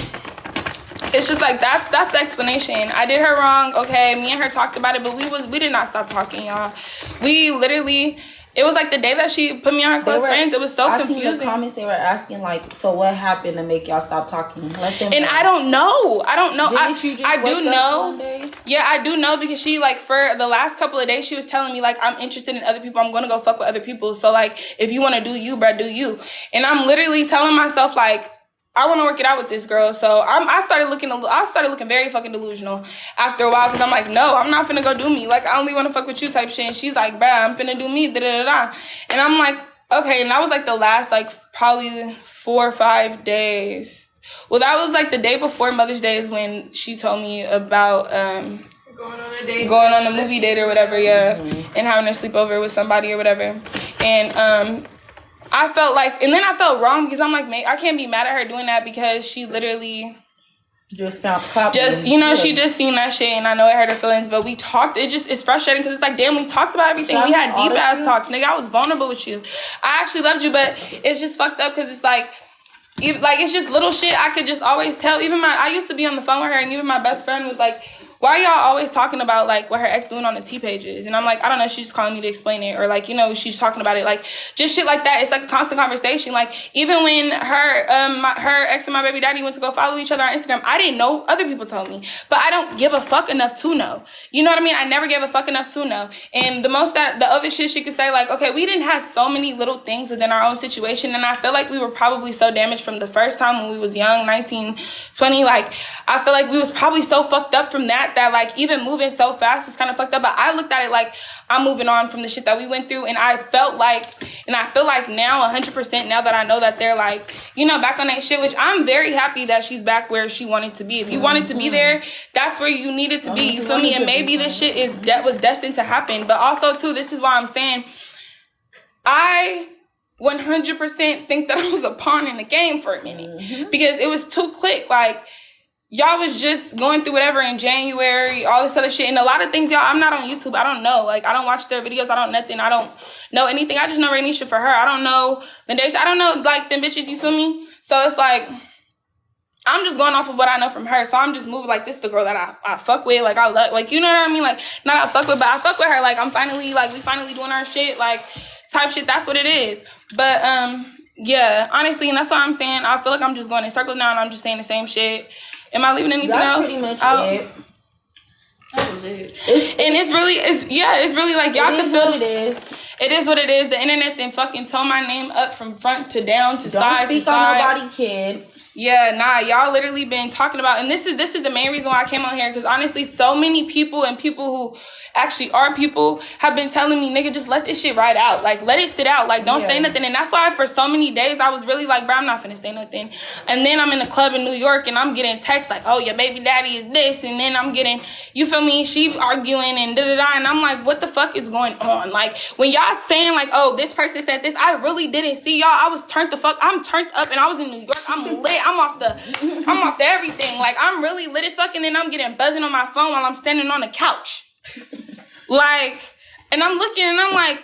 It's just, like, that's the explanation. I did her wrong. Okay, me and her talked about it. But we did not stop talking, y'all. We literally... It was like the day that she put me on her close friends. It was so confusing. I seen the comments. They were asking like, "So what happened to make y'all stop talking?" Let them. And know. I don't know. Didn't you just I do know. One day? Yeah, I do know because she like for the last couple of days she was telling me like I'm interested in other people. I'm gonna go fuck with other people. So like if you want to do you, bruh, do you. And I'm literally telling myself like, I want to work it out with this girl. So I started looking very fucking delusional after a while because I'm like, no, I'm not finna go do me. Like, I only want to fuck with you type shit. And she's like, bruh, I'm finna do me, da-da-da-da. And I'm like, okay. And that was like the last, like, probably 4 or 5 days. Well, that was like the day before Mother's Day is when she told me about going on a movie date or whatever, yeah. Mm-hmm. And having a sleepover with somebody or whatever. And, I felt like, and then I felt wrong because I'm like, I can't be mad at her doing that because she literally she just seen that shit and I know it hurt her feelings, but we talked. It's frustrating because it's like, damn, we talked about everything. We had deep ass talks, nigga. I was vulnerable with you. I actually loved you, but it's just fucked up because it's like it's just little shit I could just always tell. I used to be on the phone with her and even my best friend was like, why are y'all always talking about like what her ex doing on the T pages? And I'm like, I don't know, she's just calling me to explain it. Or like, she's talking about it. Like just shit like that. It's like a constant conversation. Like even when her ex and my baby daddy went to go follow each other on Instagram, I didn't know. Other people told me. But I don't give a fuck enough to know. You know what I mean? I never gave a fuck enough to know. And the other shit she could say like, okay, we didn't have so many little things within our own situation. And I feel like we were probably so damaged from the first time when we was young, 19, 20. Like I feel like we was probably so fucked up from that like even moving so fast was kind of fucked up. But I looked at it like I'm moving on from the shit that we went through. And I felt like, and I feel like now 100% now that I know that they're like, back on that shit, which I'm very happy that she's back where she wanted to be. If you wanted to be there, that's where you needed to be. You feel me? And maybe this shit was destined to happen. But also too, this is why I'm saying I 100% think that I was a pawn in the game for a minute because it was too quick. Like, y'all was just going through whatever in January, all this other shit. And a lot of things, y'all, I'm not on YouTube. I don't know. Like, I don't watch their videos. I don't nothing. I don't know anything. I just know Raynisha for her. I don't know Lyndeja. I don't know, like, them bitches, you feel me? So it's like, I'm just going off of what I know from her. So I'm just moving like, this is the girl that I fuck with. Like, I love, like, you know what I mean? Like, not I fuck with, but I fuck with her. Like, we finally doing our shit. Like, type shit. That's what it is. But, yeah, honestly, and that's what I'm saying. I feel like I'm just going in circles now and I'm just saying the same shit. Am I leaving anything else? Pretty much it. That was it. It's really like y'all can feel it is. It is what it is. The internet then fucking tore my name up from front to down to side to side. Don't speak on nobody, kid. Yeah, nah, y'all literally been talking about, and this is the main reason why I came on here, because honestly, so many people and people who actually are people have been telling me, nigga, just let this shit ride out. Like, let it sit out. Like, don't say nothing. And that's why for so many days, I was really like, bro, I'm not finna say nothing. And then I'm in the club in New York, and I'm getting texts like, oh, your baby daddy is this. And then I'm getting, you feel me, she arguing and da-da-da. And I'm like, what the fuck is going on? Like, when y'all saying like, oh, this person said this, I really didn't see y'all. I'm turned up, and I was in New York. I'm lit. I'm off the everything. Like, I'm really lit as fuck, and then I'm getting buzzing on my phone while I'm standing on the couch. Like, and I'm looking and I'm like,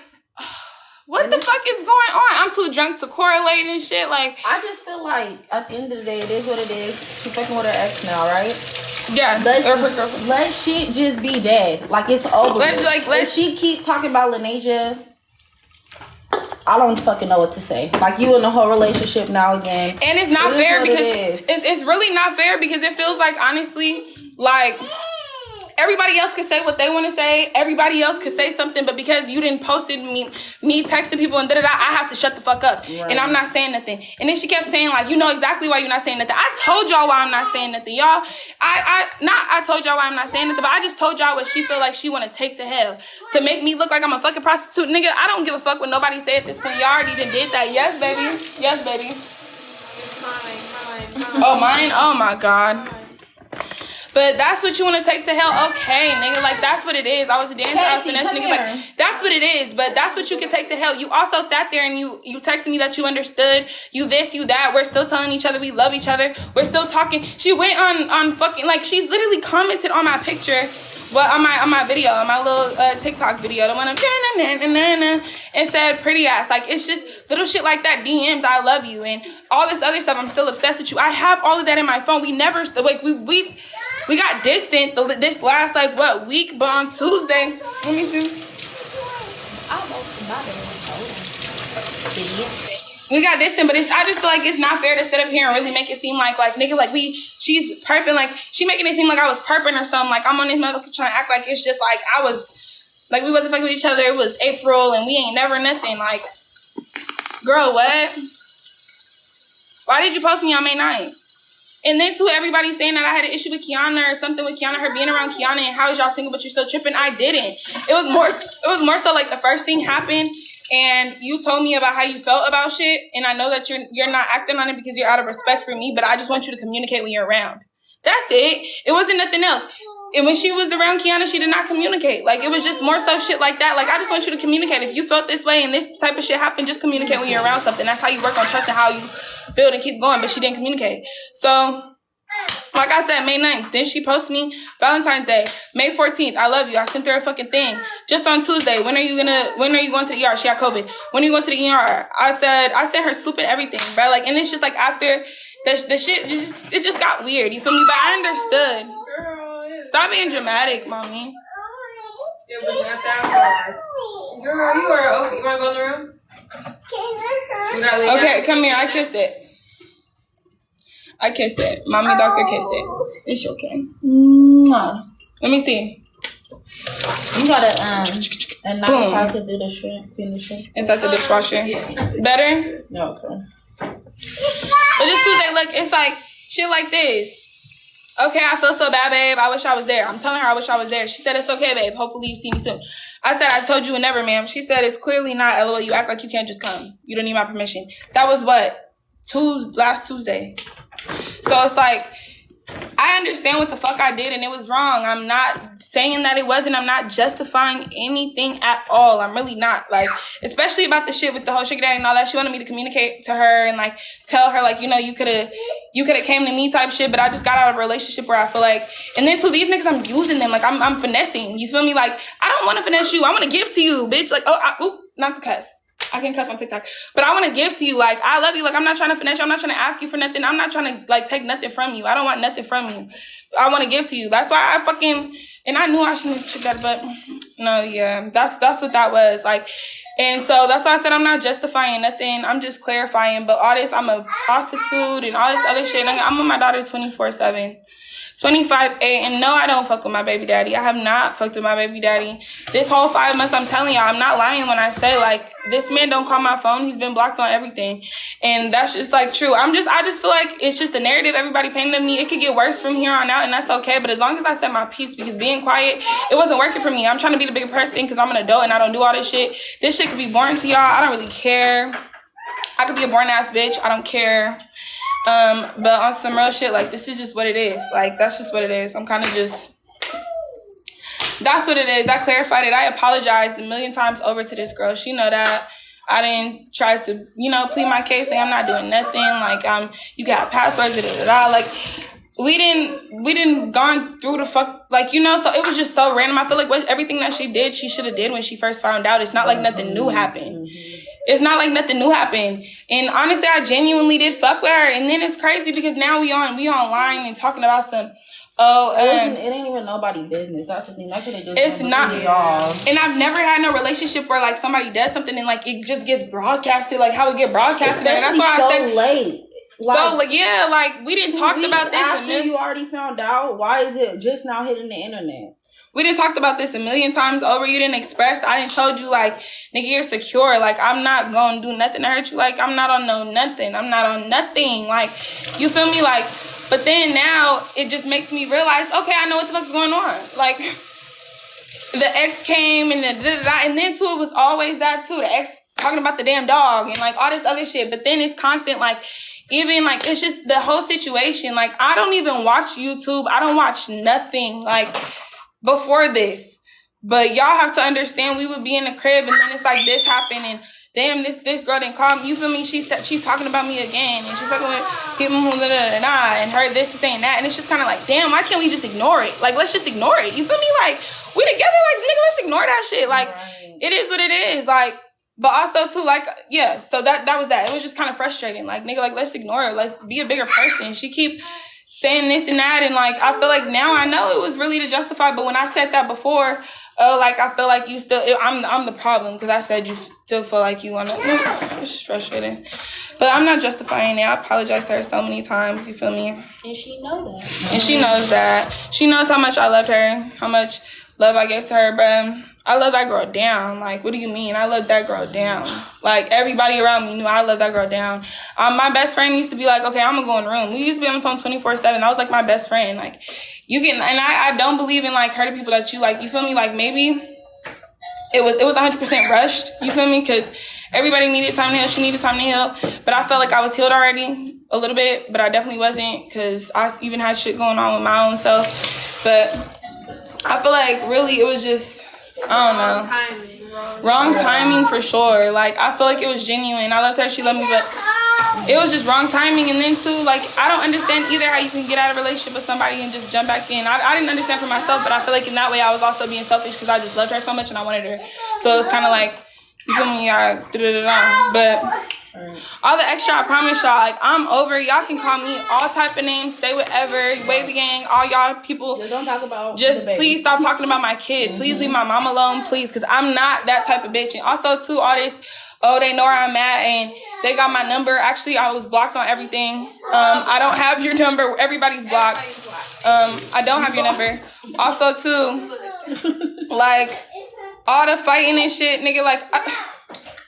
what the fuck is going on? I'm too drunk to correlate and shit. Like, I just feel like at the end of the day, it is what it is. She fucking with her ex now, right? Yeah. Let shit just be dead. Like, it's over. If she keep talking about Lyndeja, I don't fucking know what to say. Like, you in the whole relationship now again. And it's not fair because it's really not fair because it feels like, honestly, like, everybody else could say what they want to say. Everybody else could say something, but because you didn't posted me texting people and da-da-da, I have to shut the fuck up. Right. And I'm not saying nothing. And then she kept saying, like, you know exactly why you're not saying nothing. I told y'all why I'm not saying nothing, y'all. I told y'all why I'm not saying nothing, but I just told y'all what she feel like she want to take to hell. To make me look like I'm a fucking prostitute. Nigga, I don't give a fuck what nobody say at this point. Y'all already done did that. Yes, baby. Yes, baby. Mine. Oh, mine? Oh, my God. But that's what you want to take to hell. Okay, nigga, like that's what it is. I was a dancer, I was finesse niggas. Like that's what it is. But that's what you can take to hell. You also sat there and you texted me that you understood. You this, you that. We're still telling each other we love each other. We're still talking. She went on fucking like she's literally commented on my picture. Well, on my video, on my little TikTok video, the one of and said pretty ass. Like it's just little shit like that. DMs, I love you, and all this other stuff. I'm still obsessed with you. I have all of that in my phone. We never like we got distant this last like what week, but on Tuesday, let me see. We got distant, but I just feel like it's not fair to sit up here and really make it seem like nigga, like she's perping, like she making it seem like I was perping or something. Like I'm on this motherfucker trying to act like it's just like I was, like we wasn't fucking with each other. It was April and we ain't never nothing. Like, girl, what? Why did you post me on May 9th? And then too, everybody saying that I had an issue with Kiana or something with Kiana, her being around Kiana and how is y'all single but you're still tripping? I didn't. It was more so like the first thing happened. And you told me about how you felt about shit, and I know that you're not acting on it because you're out of respect for me, but I just want you to communicate when you're around. That's it. It wasn't nothing else. And when she was around Kiana, she did not communicate. Like, it was just more so shit like that. Like, I just want you to communicate. If you felt this way and this type of shit happened, just communicate when you're around something. That's how you work on trust and how you build and keep going, but she didn't communicate. So, like I said, May 9th. Then she posted me Valentine's Day. May 14th, I love you. I sent her a fucking thing. Just on Tuesday, when are you going to the ER? She had COVID. When are you going to the ER? I sent her sloop and everything, bro. Like, and it's just like after the shit, it just got weird. You feel me? But I understood. Girl, stop being dramatic, mommy. It was not that hard. Girl, you are okay. You want to go in the room? Okay, come here. I kissed it. I kiss it. Mommy, doctor, kiss it. It's okay. Mwah. Let me see. You got a nice how to do the shrimp, clean the shrimp. Inside the dishwasher? Yeah. Better? No, okay. But just Tuesday, look, it's like shit like this. Okay, I feel so bad, babe. I wish I was there. I'm telling her I wish I was there. She said, it's okay, babe. Hopefully you see me soon. I said, I told you never, ma'am. She said, it's clearly not. LOL, you act like you can't just come. You don't need my permission. That was what? Last Tuesday. So it's like, I understand what the fuck I did and it was wrong. I'm not saying that it wasn't. I'm not justifying anything at all. I'm really not. Like, especially about the shit with the whole sugar daddy and all that. She wanted me to communicate to her and like tell her like, you know, you could have came to me type shit, but I just got out of a relationship where I feel like, and then to these niggas, I'm using them. Like I'm finessing. You feel me? Like, I don't want to finesse you. I want to give to you, bitch. Like, not to cuss. I can cuss on TikTok, but I want to give to you. Like, I love you. Like, I'm not trying to finesse you. I'm not trying to ask you for nothing. I'm not trying to like take nothing from you. I don't want nothing from you. I want to give to you. That's why I fucking, and I knew I shouldn't have that, but no, yeah, that's what that was like. And so that's why I said I'm not justifying nothing. I'm just clarifying. But all this, I'm a prostitute and all this other shit. I'm with my daughter 24/7. 25/8, and no, I don't fuck with my baby daddy. I have not fucked with my baby daddy. This whole 5 months, I'm telling y'all, I'm not lying when I say, like, this man don't call my phone. He's been blocked on everything. And that's just, like, true. I just feel like it's just the narrative everybody painted of me. It could get worse from here on out, and that's okay. But as long as I set my peace, because being quiet, it wasn't working for me. I'm trying to be the bigger person because I'm an adult and I don't do all this shit. This shit could be boring to y'all. I don't really care. I could be a boring-ass bitch. I don't care. But on some real shit, like, this is just what it is. Like, that's just what it is. I'm kind of just, that's what it is. I clarified it. I apologized a million times over to this girl. She know that. I didn't try to, you know, plead my case. Like, I'm not doing nothing. Like, you got passwords, Like, we didn't gone through the fuck, like, you know, so it was just so random. I feel like everything that she did, she should have did when she first found out. It's not like nothing new happened. It's not like nothing new happened. And honestly, I genuinely did fuck with her. And then it's crazy because now we online and talking about some, it ain't even nobody's business. That's the thing. That could have just it's not y'all. And I've never had no relationship where like somebody does something and like it just gets broadcasted, like how it get broadcasted. And that's why I said late. Like, so like, yeah, like we didn't talk about this after you already found out. Why is it just now hitting the internet? We didn't talk about this a million times over. You didn't express. I didn't told you like, nigga, you're secure. Like, I'm not gonna do nothing to hurt you. Like, I'm not on nothing. I'm not on nothing. Like, you feel me? Like, but then now it just makes me realize, okay, I know what the fuck's going on. Like, the ex came and and then too, it was always that too. The ex talking about the damn dog and like all this other shit. But then it's constant like, even like it's just the whole situation. Like I don't even watch YouTube. I don't watch nothing like before this. But y'all have to understand, we would be in the crib and then it's like this happened and damn, this girl didn't call me. You feel me? She's talking about me again and she's talking with people who and her this is saying that, and it's just kind of like, damn, why can't we just ignore it? Like let's just ignore it. You feel me? Like we together, like nigga, let's ignore that shit. Like it is what it is. Like. But also too, like, yeah, so that was that. It was just kind of frustrating. Like, nigga, like, let's ignore her. Let's be a bigger person. She keep saying this and that. And, like, I feel like now I know it was really to justify. But when I said that before, like, I feel like you still, I'm the problem. Because I said you still feel like you want to, it's just frustrating. But I'm not justifying it. I apologize to her so many times. You feel me? And she knows that. And she knows that. She knows how much I loved her. How much love I gave to her, but I love that girl down. Like, what do you mean? I love that girl down. Like, everybody around me knew I loved that girl down. My best friend used to be like, okay, I'm gonna go in the room. We used to be on the phone 24/7. That was like my best friend. Like, you can, and I don't believe in like hurting people that you like. You feel me? Like maybe it was 100% rushed. You feel me? Because everybody needed time to heal. She needed time to heal. But I felt like I was healed already a little bit, but I definitely wasn't because I even had shit going on with my own self. But I feel like really it was just, I don't know. Wrong timing for sure. Like, I feel like it was genuine. I loved her. She loved me, but it was just wrong timing. And then, too, like, I don't understand either how you can get out of a relationship with somebody and just jump back in. I didn't understand for myself, but I feel like in that way I was also being selfish because I just loved her so much and I wanted her. So it's kind of like, you feel me? But all the extra, I promise y'all, like, I'm over. Y'all can call me all type of names, say whatever, Wavy Gang, all y'all people. Just don't talk about just please stop talking about my kid. Please leave my mom alone, please, because I'm not that type of bitch. And also, too, all this, they know where I'm at and they got my number. Actually, I was blocked on everything. I don't have your number. Everybody's blocked. I don't have your number. Also, too, like, all the fighting and shit, nigga, like...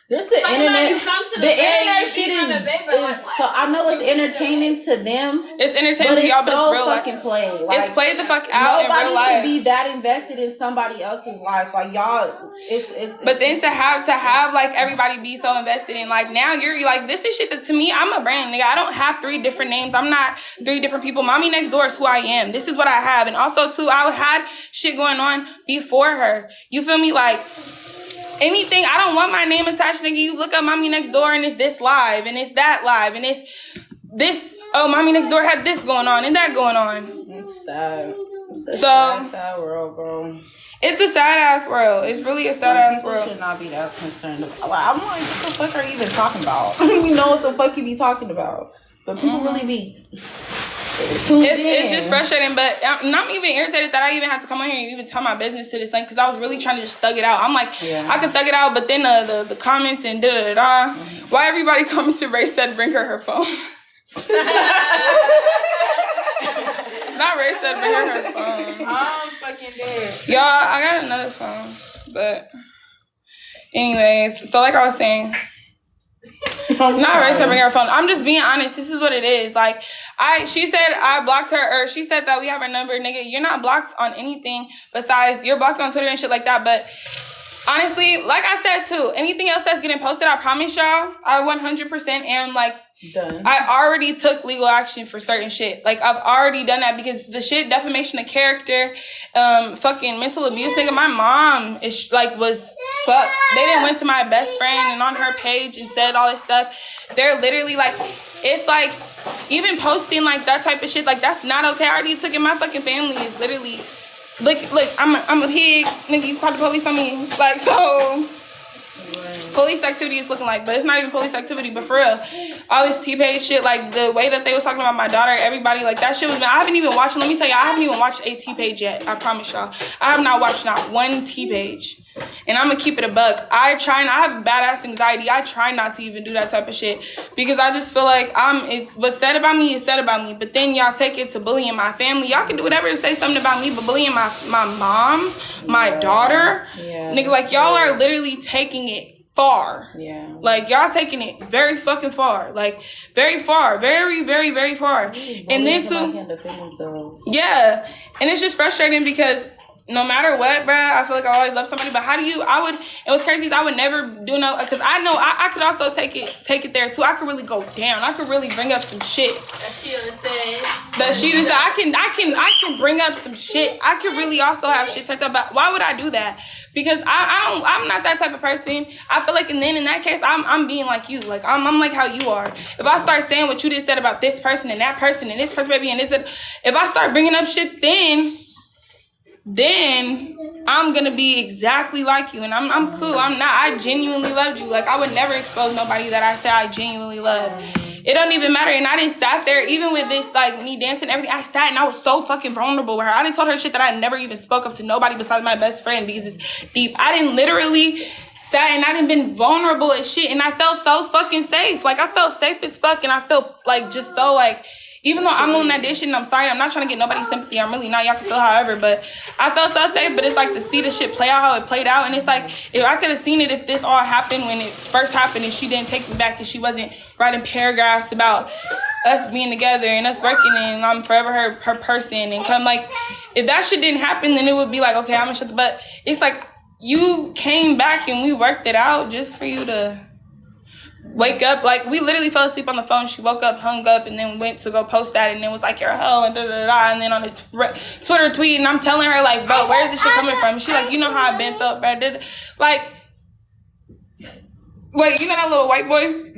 This the internet. The internet shit is so. I know it's entertaining to them. It's entertaining but to y'all, it's but so it's real fucking life. played. Like, it's played the fuck out in real life. Nobody should be that invested in somebody else's life. Like y'all, it's. But then to have like everybody be so invested in, like, now you're like, this is shit that to me, I'm a brand, nigga. I don't have 3 different names. I'm not 3 different people. Mommy Next Door is who I am. This is what I have. And also too, I had shit going on before her. You feel me? Like, anything, I don't want my name attached, nigga. You look up Mommy Next Door and it's this live and it's that live and it's this, oh, Mommy Next Door had this going on and that going on. It's sad. It's a sad world, bro. It's a sad ass world. It's really a sad ass world. People should not be that concerned. Like, I'm like, what the fuck are you even talking about? You know what the fuck you be talking about. But people really be it's just frustrating, but I'm even irritated that I even had to come on here and even tell my business to this thing because I was really trying to just thug it out. I'm like, I could thug it out, but then the comments and da-da-da-da. Why everybody commented Ray said bring her phone? Not Ray said bring her phone. I'm fucking dead. Y'all, I got another phone, but anyways, so like I was saying, not Ray said bring her phone. I'm just being honest. This is what it is. Like, she said I blocked her, or she said that we have her number. Nigga, you're not blocked on anything besides you're blocked on Twitter and shit like that. But honestly, like I said too, anything else that's getting posted, I promise y'all, I 100% am like done. I already took legal action for certain shit. Like, I've already done that because the shit, defamation of character, fucking mental abuse, nigga. My mom is like was fucked. They didn't went to my best friend and on her page and said all this stuff. They're literally like, it's like even posting like that type of shit, like that's not okay. I already took it. My fucking family is literally look, I'm a pig, nigga. You called the police on me, like, so. Police activity is looking like, but it's not even police activity, but for real, all this T-Page shit, like the way that they was talking about my daughter, everybody, like that shit was, I haven't even watched, let me tell you, I haven't even watched a T-Page yet, I promise y'all. I have not watched not one T-Page, and I'm gonna keep it a buck. I have badass anxiety. I try not to even do that type of shit, because I just feel like it's what's said about me is said about me, but then y'all take it to bullying my family. Y'all can do whatever to say something about me, but bullying my mom, my daughter, nigga, like y'all are literally taking it far. Like y'all taking it very fucking far. Like very far. Very, very, very far. And then too, and it's just frustrating because no matter what, bruh, I feel like I always love somebody. But it was crazy. I would never do no, because I know I could also take it there too. I could really go down. I could really bring up some shit. That she said. I can bring up some shit. I could really also have shit talked about. Why would I do that? Because I'm not that type of person. I feel like, and then in that case, I'm being like you. Like I'm like how you are. If I start saying what you just said about this person and that person and this person maybe and this, if I start bringing up shit, then I'm gonna be exactly like you, and I'm cool. I genuinely loved you. Like I would never expose nobody that I say I genuinely love. It don't even matter. And I didn't sat there, even with this, like, me dancing and everything. I sat and I was so fucking vulnerable with her. I didn't tell her shit that I never even spoke of to nobody besides my best friend because it's deep. I didn't literally sat and I didn't been vulnerable as shit. And I felt so fucking safe. Like, I felt safe as fuck. And I felt, like, just so, like, even though I'm the one that did shit, and I'm sorry, I'm not trying to get nobody's sympathy. I'm really not. Y'all can feel however, but I felt so safe. But it's like to see the shit play out how it played out. And it's like, if I could have seen it if this all happened when it first happened and she didn't take me back and she wasn't writing paragraphs about us being together and us working and I'm forever her person and come, like, if that shit didn't happen, then it would be like, okay, I'm gonna shut the, but it's like, you came back and we worked it out just for you to wake up. Like, we literally fell asleep on the phone. She woke up, hung up, and then went to go post that, and then was like, you're a hoe, and da-da-da-da. And then on the Twitter tweet, and I'm telling her, like, bro, where is this shit coming from? And she like, you know how I've been felt, bro. Like, wait, you know that little white boy?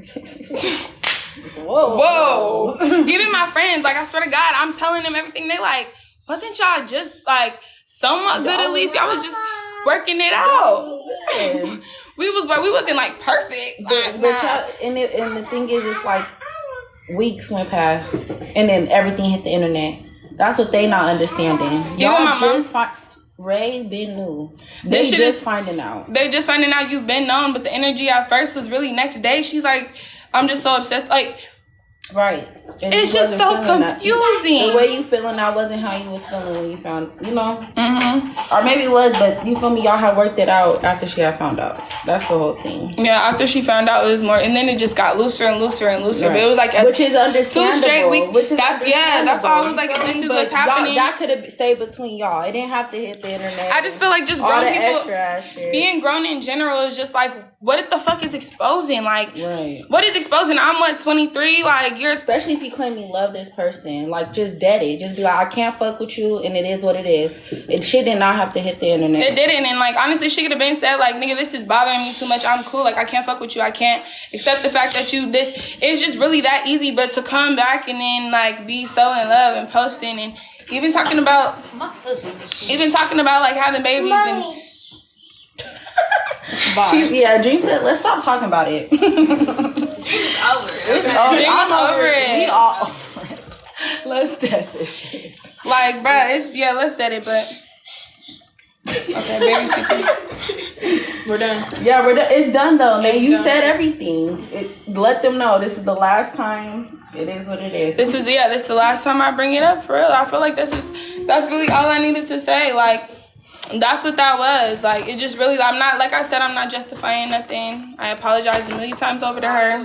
Whoa. Even my friends, like, I swear to God, I'm telling them everything. They like, wasn't y'all just, like, somewhat good at least? Y'all was just working it out. Yeah. We wasn't like perfect. But and the thing is, it's like weeks went past, and then everything hit the internet. That's what they not understanding. Y'all just Ray been new. They just finding out. They just finding out you've been known, but the energy at first was really next day. She's like, I'm just so obsessed. Like, right. And it's just so confusing. The way you feeling now wasn't how you was feeling when you found, you know? Mm-hmm. Or maybe it was, but you feel me? Y'all had worked it out after she had found out. That's the whole thing. Yeah, after she found out, it was more, and then it just got looser and looser and looser. Right. But it was like, which is understandable. 2 straight weeks. That's why I was like, if this is what's happening. That could have stayed between y'all. It didn't have to hit the internet. I just feel like just grown people, being grown in general is just like, what the fuck is exposing? Like, right. What is exposing? I'm 23? Like, you're... Especially if you claim you love this person, like, just dead it. Just be like, I can't fuck with you, and it is what it is. And shit did not have to hit the internet. It didn't, and, like, honestly, she could have been said, like, nigga, this is bothering me too much. I'm cool. Like, I can't fuck with you. I can't accept the fact that it's just really that easy. But to come back and then, like, be so in love and posting and even talking about, like, having babies and... Dream said, let's stop talking about it. It's over. Over it. We all over it. Let's dead this shit. Like, bruh, let's dead it, but... Okay, baby secret. We're done. Yeah, we're done. It's done, though, man. You said everything. Let them know this is the last time. It is what it is. This is the last time I bring it up, for real. I feel like that's really all I needed to say. Like, that's what that was. Like, it just really, I'm not, like I said, I'm not justifying nothing. I apologize a million times over to her.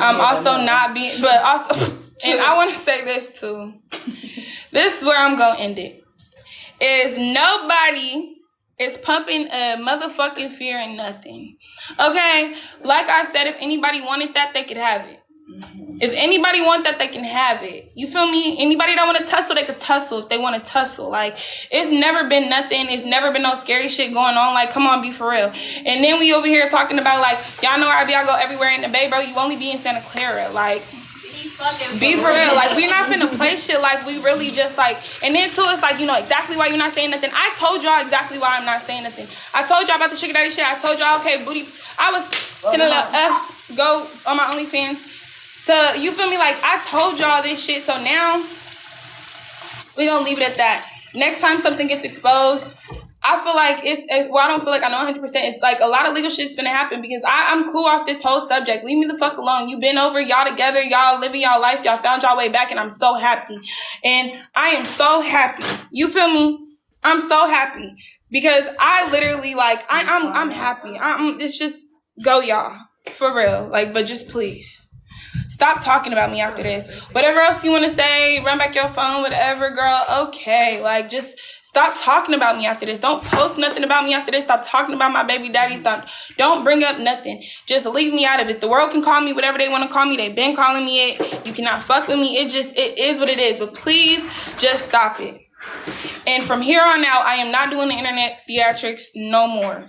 I'm also not being, but also, and I want to say this too. This is where I'm going to end it. Is nobody is pumping a motherfucking fear in nothing. Okay? Like I said, if anybody wanted that, they could have it. If anybody want that, they can have it. You feel me? Anybody that want to tussle, they could tussle if they want to tussle. Like, it's never been nothing. It's never been no scary shit going on. Like, come on, be for real. And then we over here talking about, like, y'all know where I be. I go everywhere in the Bay, bro. You only be in Santa Clara. Like, be for real. Like, we not finna play shit. Like, we really just, like, and then too, it's like, you know exactly why you're not saying nothing. I told y'all exactly why I'm not saying nothing. I told y'all about the sugar daddy shit. I told y'all, okay, booty. I was sending a go on my OnlyFans. So, you feel me? Like, I told y'all this shit. So now, we gonna leave it at that. Next time something gets exposed, I feel like I don't feel like I know 100%. It's like a lot of legal shit's finna happen because I'm cool off this whole subject. Leave me the fuck alone. You been over, y'all together, y'all living y'all life, y'all found y'all way back, and I'm so happy. And I am so happy. You feel me? I'm so happy because I literally, like, I'm happy. It's just, go y'all. For real. Like, but just please. Stop talking about me after this. Whatever else you want to say, run back your phone, whatever, girl. Okay. Like, just Stop talking about me after this. Don't post nothing about me after this. Stop talking about my baby daddy. Don't bring up nothing. Just leave me out of it. The world can call me whatever they want to call me. They've been calling me it. You cannot fuck with me. It is what it is. But please just stop it. And from here on out, I am not doing the internet theatrics no more.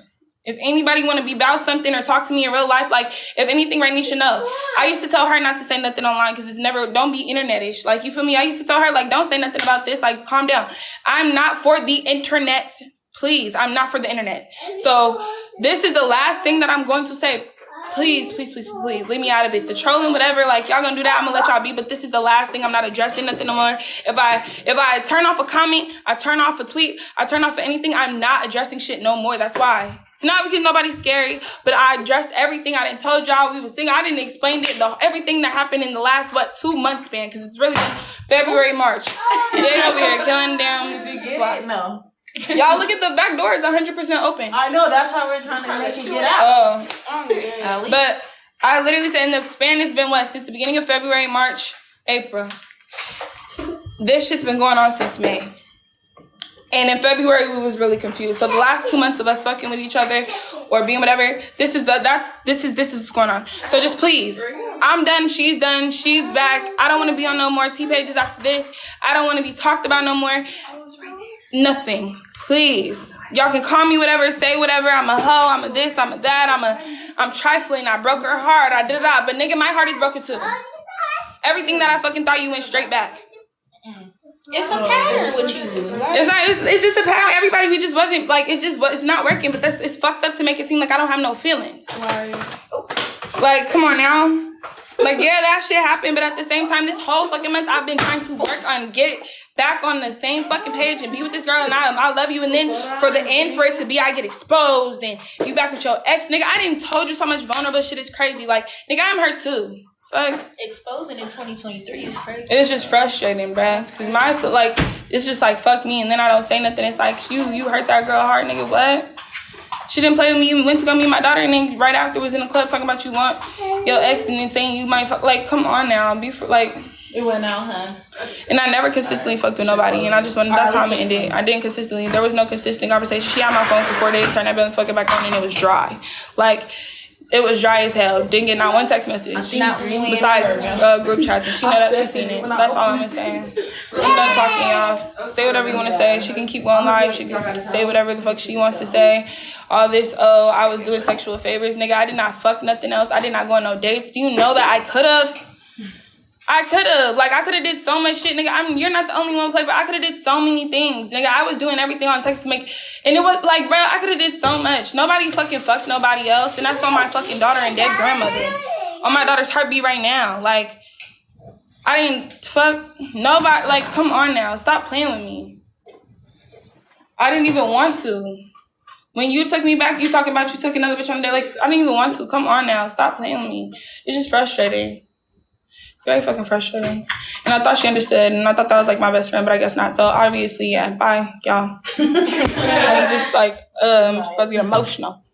If anybody want to be about something or talk to me in real life, like, if anything, Rainy should know. I used to tell her not to say nothing online because it's never, don't be internet-ish. Like, you feel me? I used to tell her, like, don't say nothing about this. Like, calm down. I'm not for the internet. Please, I'm not for the internet. So this is the last thing that I'm going to say. Please, please, please, please, leave me out of it. The trolling, whatever, like, y'all gonna do that, I'm gonna let y'all be, but this is the last thing. I'm not addressing nothing no more. If I turn off a comment, I turn off a tweet, I turn off anything, I'm not addressing shit no more. That's why. It's not because nobody's scary, but I addressed everything. I didn't told y'all we was thinking. I didn't explain it, everything that happened in the last, 2 months span, because it's really February, March. They over here killing damn fly. No. Y'all look at the back door, it's 100% open. I know, that's how we're trying to make it get out. Oh. But I literally said in the span, it's been what? Since the beginning of February, March, April. This shit's been going on since May. And in February, we was really confused. So the last 2 months of us fucking with each other or being whatever, this is what's going on. So just please, I'm done. She's done. She's back. I don't want to be on no more T pages after this. I don't want to be talked about no more. Nothing. Please. Y'all can call me whatever, say whatever. I'm a hoe. I'm a this. I'm a that. I'm trifling. I broke her heart. I did it all. But nigga, my heart is broken too. Everything that I fucking thought, you went straight back. It's a pattern with you. It's just a pattern. Everybody, we just wasn't like, it's not working. But it's fucked up to make it seem like I don't have no feelings. Like, come on now. Like, yeah, that shit happened. But at the same time, this whole fucking month, I've been trying to work on get it back on the same fucking page and be with this girl. And I love you. And then for the end, for it to be, I get exposed and you back with your ex. Nigga, I didn't told you so much vulnerable shit is crazy. Like, nigga, I'm hurt too. Fuck. Exposing in 2023 is crazy. It's just frustrating, bruh. Cause my feel like it's just like fuck me, and then I don't say nothing. It's like you hurt that girl hard, nigga. What? She didn't play with me. Went to go meet my daughter, and then right after was in the club talking about you want your ex, and then saying you might fuck. Like, come on now, It went out, huh? And I never consistently fucked with nobody, and I just wanted. That's how I'm gonna end it. I didn't consistently. There was no consistent conversation. She had my phone for 4 days, turned that bill and fucking back on, and it was dry. Like. It was dry as hell. Didn't get not one text message. Besides group chats. And she know that she seen it. That's all I'm gonna say. I'm done talking, y'all. Say whatever you want to say. She can keep going live. She can say whatever the fuck she wants to say. All this, I was doing sexual favors. Nigga, I did not fuck nothing else. I did not go on no dates. Do you know that I could have? I could have did so much shit, nigga. You're not the only one play, but I could have did so many things, nigga. I was doing everything on text to make, and it was like, bro, I could have did so much. Nobody fucking fucked nobody else, and that's on my fucking daughter and dead grandmother. On my daughter's heartbeat right now. Like, I didn't fuck nobody. Like, come on now, stop playing with me. I didn't even want to. When you took me back, you talking about you took another bitch on there. Like, I didn't even want to. Come on now, stop playing with me. It's just frustrating. It's very fucking frustrating. And I thought she understood, and I thought that was like my best friend, but I guess not. So obviously, yeah, bye, y'all. I'm just like, supposed to get emotional.